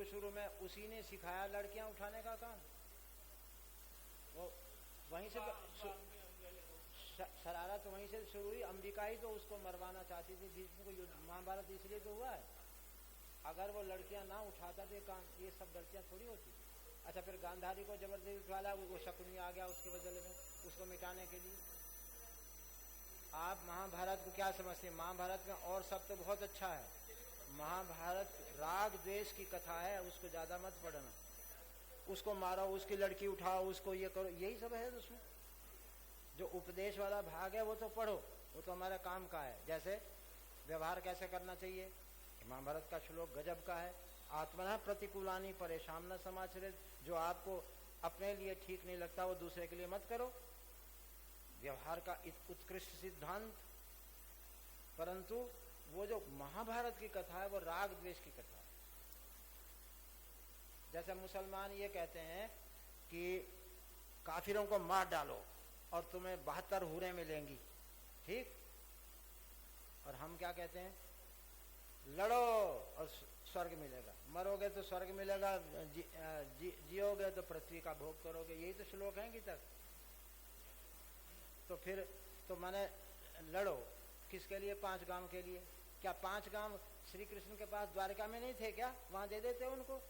शुरू में उसी ने सिखाया लड़कियां उठाने का काम। वो वहीं से शरारत तो वहीं से शुरू हुई। अंबिका ही तो उसको मरवाना चाहती थी भीष्म को। युद्ध महाभारत इसलिए तो हुआ है, अगर वो लड़कियां ना उठाता तो काम, ये सब गलतियां थोड़ी होती। अच्छा, फिर गांधारी को जबरदस्ती उठवा, वो शकुनी आ गया उसके बदले में, उसको मिटाने के लिए। आप महाभारत को क्या समझते हैं? महाभारत में और सब तो बहुत अच्छा है, महाभारत राग द्वेष की कथा है, उसको ज्यादा मत पढ़ना। उसको मारो, उसकी लड़की उठाओ, उसको ये करो, यही सब है उसमें। जो उपदेश वाला भाग है वो तो पढ़ो, वो तो हमारा काम का है। जैसे व्यवहार कैसे करना चाहिए, महाभारत का श्लोक गजब का है। आत्मना प्रतिकूलानी परेशान न समाचरित। जो आपको अपने लिए ठीक नहीं लगता वो दूसरे के लिए मत करो। व्यवहार का उत्कृष्ट सिद्धांत। परंतु वो जो महाभारत की कथा है वो राग द्वेष की कथा है। जैसे मुसलमान ये कहते हैं कि काफिरों को मार डालो और तुम्हें 72 हूरें मिलेंगी, ठीक? और हम क्या कहते हैं? लड़ो और स्वर्ग मिलेगा, मरोगे तो स्वर्ग मिलेगा, जियोगे तो पृथ्वी का भोग करोगे। यही तो श्लोक है गीता। तो फिर तो माने लड़ो किसके लिए? 5 गांव के लिए। क्या 5 गांव श्री कृष्ण के पास द्वारका में नहीं थे क्या? वहां दे देते उनको।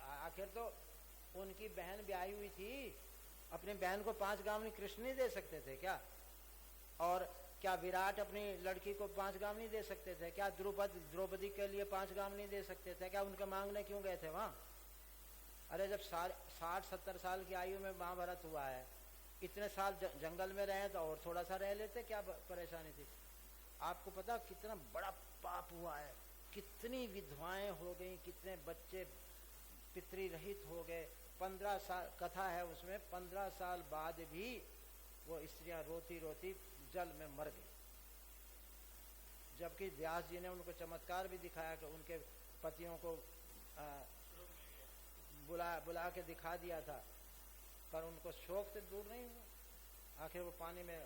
आखिर तो उनकी बहन ब्याही हुई थी, अपनी बहन को 5 गांव नहीं कृष्ण नहीं दे सकते थे क्या? और क्या विराट अपनी लड़की को 5 गांव नहीं दे सकते थे क्या? द्रौपदी के लिए 5 गांव नहीं दे सकते थे क्या? उनके मांगने क्यों गए थे वहां? अरे जब 60-70 साल की आयु में महाभारत हुआ है, इतने साल जंगल में रहे तो और थोड़ा सा रह लेते, क्या परेशानी थी? आपको पता कितना बड़ा पाप हुआ है, कितनी विधवाएं हो गई, कितने बच्चे पितृ रहित हो गए। 15 साल कथा है उसमें, 15 साल बाद भी वो स्त्रियां रोती रोती जल में मर गई। जबकि व्यास जी ने उनको चमत्कार भी दिखाया कि उनके पतियों को बुला के दिखा दिया था, पर उनको शोक से दूर नहीं हुआ। आखिर वो पानी में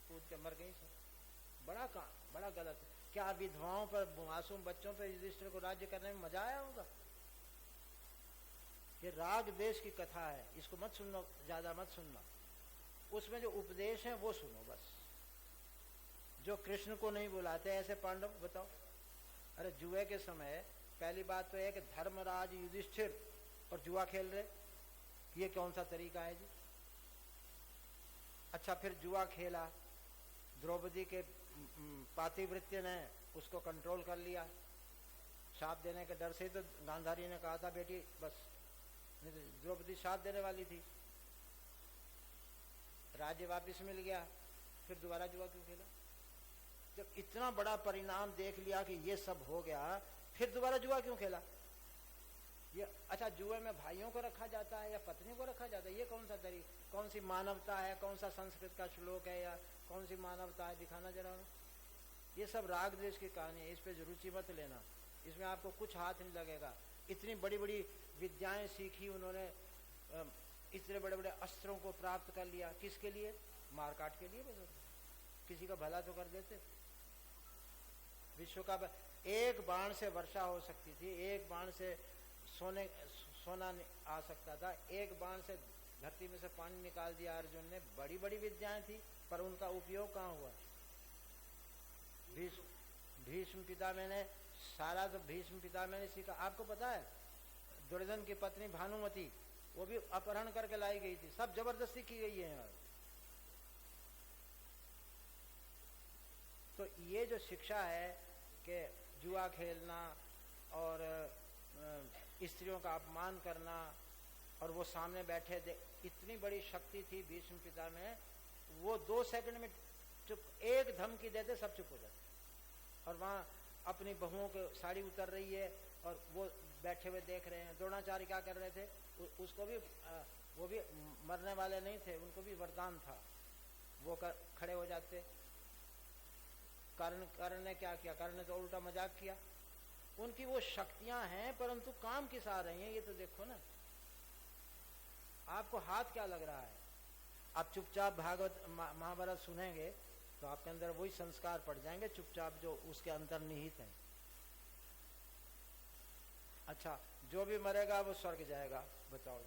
कूद के मर गई। बड़ा गलत है। क्या विधवाओं पर, मासूम बच्चों पर युधिष्ठिर को राज्य करने में मजा आया होगा? ये राग देश की कथा है, इसको मत सुनना, ज्यादा मत सुनना। उसमें जो उपदेश है वो सुनो बस। जो कृष्ण को नहीं बुलाते ऐसे पांडव बताओ। अरे जुए के समय पहली बात तो है कि धर्मराज युधिष्ठिर और जुआ खेल रहे, ये कौन सा तरीका है जी? अच्छा, फिर जुआ खेला, द्रौपदी के पातिवृत्य ने उसको कंट्रोल कर लिया, शाप देने के डर से ही तो गांधारी ने कहा था बेटी बस, नहीं तो द्रौपदी शाप देने वाली थी। राज्य वापिस मिल गया, फिर दोबारा जुआ क्यों खेला? जब इतना बड़ा परिणाम देख लिया कि ये सब हो गया, फिर दोबारा जुआ क्यों खेला? ये अच्छा, जुए में भाइयों को रखा जाता है या पत्नी को रखा जाता है? ये कौन सा तरीका, कौन सी मानवता है? कौन सा संस्कृत का श्लोक है या कौन सी मानवता है? दिखाना जरा। ये सब राग द्वेष की कहानी है, इस पे रुचि मत लेना, इसमें आपको कुछ हाथ नहीं लगेगा। इतनी बड़ी बड़ी विद्याएं सीखी उन्होंने, इतने बड़े बड़े अस्त्रों को प्राप्त कर लिया, किसके लिए? मारकाट के लिए। बस किसी का भला तो कर देते। विश्व का एक बाण से वर्षा हो सकती थी, एक बाण से सोना आ सकता था, एक बाण से धरती में से पानी निकाल दिया अर्जुन ने। बड़ी बड़ी विद्याएं थी, पर उनका उपयोग कहाँ हुआ? भीष्म पितामह ने सारा तो भीष्म पितामह ने सीखा। आपको पता है दुर्योधन की पत्नी भानुमति, वो भी अपहरण करके लाई गई थी, सब जबरदस्ती की गई है यार। तो ये जो शिक्षा है कि जुआ खेलना और स्त्रियों का अपमान करना, और वो सामने बैठे इतनी बड़ी शक्ति थी भीष्म पितामह, वो 2 सेकंड में चुप, एक धमकी देते सब चुप हो जाते। और वहाँ अपनी बहुओं की साड़ी उतर रही है और वो बैठे हुए देख रहे हैं। द्रोणाचार्य क्या कर रहे थे? उसको भी वो भी मरने वाले नहीं थे, उनको भी वरदान था, वो खड़े हो जाते। कर्ण ने क्या किया? कर्ण ने तो उल्टा मजाक किया। उनकी वो शक्तियां हैं, परंतु काम किस आ रही हैं ये तो देखो ना। आपको हाथ क्या लग रहा है? आप चुपचाप भागवत महाभारत सुनेंगे तो आपके अंदर वही संस्कार पड़ जाएंगे चुपचाप, जो उसके अंतर्निहित हैं। अच्छा, जो भी मरेगा वो स्वर्ग जाएगा, बताओ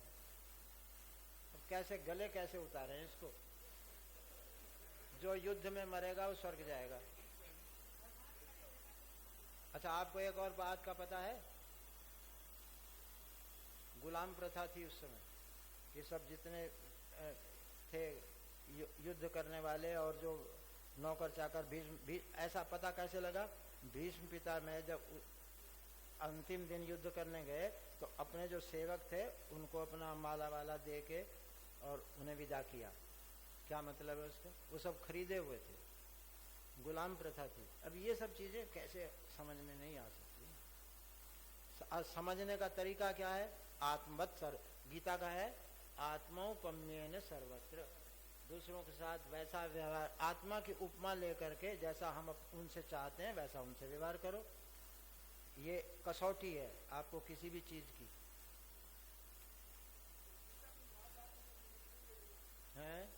अब कैसे गले कैसे उतारे इसको? जो युद्ध में मरेगा वो स्वर्ग जाएगा। अच्छा, आपको एक और बात का पता है? गुलाम प्रथा थी उस समय, ये सब जितने थे युद्ध करने वाले और जो नौकर चाकर, भीष्म ऐसा पता कैसे लगा? भीष्म पितामह जब अंतिम दिन युद्ध करने गए तो अपने जो सेवक थे उनको अपना माला वाला दे के और उन्हें विदा किया। क्या मतलब है उसका? वो सब खरीदे हुए थे, गुलाम प्रथा थी। अब ये सब चीजें कैसे समझ में नहीं आ सकती? समझने का तरीका क्या है? आत्मवत् गीता का है, आत्मौपम्येन सर्वत्र। दूसरों के साथ वैसा व्यवहार, आत्मा की उपमा लेकर के जैसा हम उनसे चाहते हैं वैसा उनसे व्यवहार करो। ये कसौटी है आपको किसी भी चीज की है।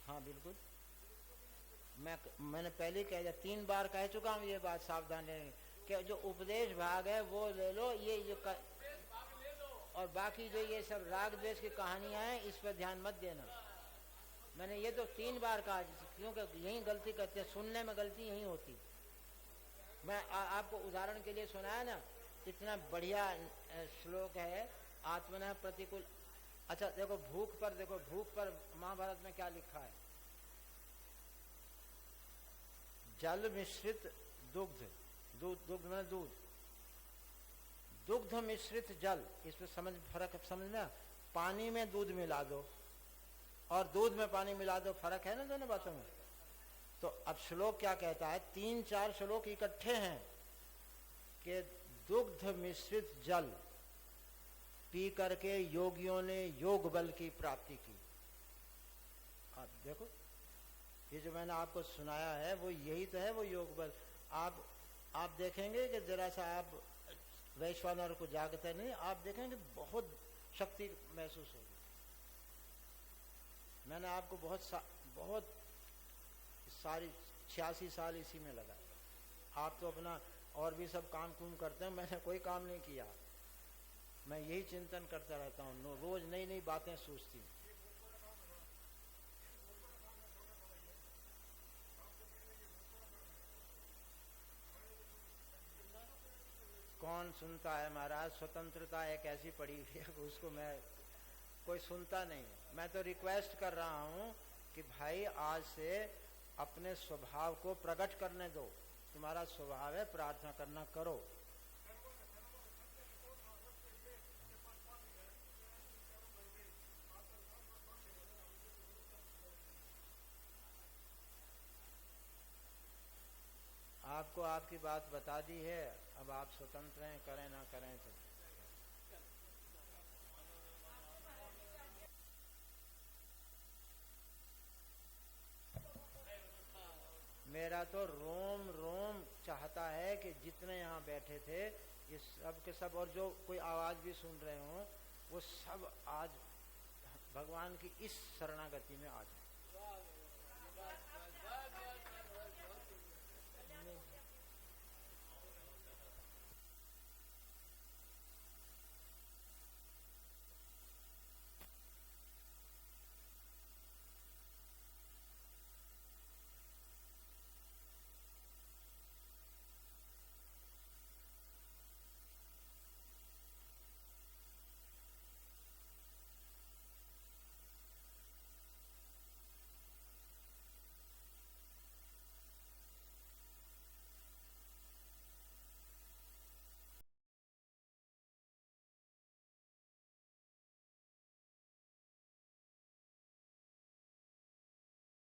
हाँ बिल्कुल, मैंने पहले कह दिया, 3 बार कह चुका हूँ ये बात, सावधान रहने कि जो उपदेश भाग है वो ले लो, और बाकी जो ये सब राग द्वेष की कहानियां हैं इस पर ध्यान मत देना। मैंने ये तो 3 बार कहा, क्योंकि यही गलती करते हैं, सुनने में गलती यही होती। मैं आपको उदाहरण के लिए सुनाया ना, इतना बढ़िया श्लोक है, आत्मनः प्रतिकूल। अच्छा देखो भूख पर, देखो भूख पर महाभारत में क्या लिखा है? जल मिश्रित दुग्ध, दुग्ध में दूध, दुग्ध मिश्रित जल, इसमें फर्क समझना। पानी में दूध मिला दो और दूध में पानी मिला दो, फर्क है ना दोनों बातों में। तो अब श्लोक क्या कहता है? 3-4 श्लोक इकट्ठे हैं कि दुग्ध मिश्रित जल पी करके योगियों ने योग बल की प्राप्ति की। आप देखो, ये जो मैंने आपको सुनाया है वो यही तो है वो योग बल। आप देखेंगे कि जरा सा आप वैश्वानर को जागते नहीं, आप देखेंगे बहुत शक्ति महसूस होगी। मैंने आपको बहुत सारी 86 साल इसी में लगा। आप तो अपना और भी सब काम कुम करते हैं, मैंने कोई काम नहीं किया। मैं यही चिंतन करता रहता हूँ, रोज नई नई बातें सोचती हूँ। कौन कौन सुनता है महाराज? स्वतंत्रता एक ऐसी पड़ी हुई है, उसको मैं कोई सुनता नहीं है। मैं तो रिक्वेस्ट कर रहा हूँ कि भाई आज से अपने स्वभाव को प्रकट करने दो। तुम्हारा स्वभाव है प्रार्थना करना, करो। आपको आपकी बात बता दी है, अब आप स्वतंत्र हैं, करें ना करें तो। मेरा तो रोम रोम चाहता है कि जितने यहाँ बैठे थे ये सब के सब, और जो कोई आवाज भी सुन रहे हो, वो सब आज भगवान की इस शरणागति में आ जाए।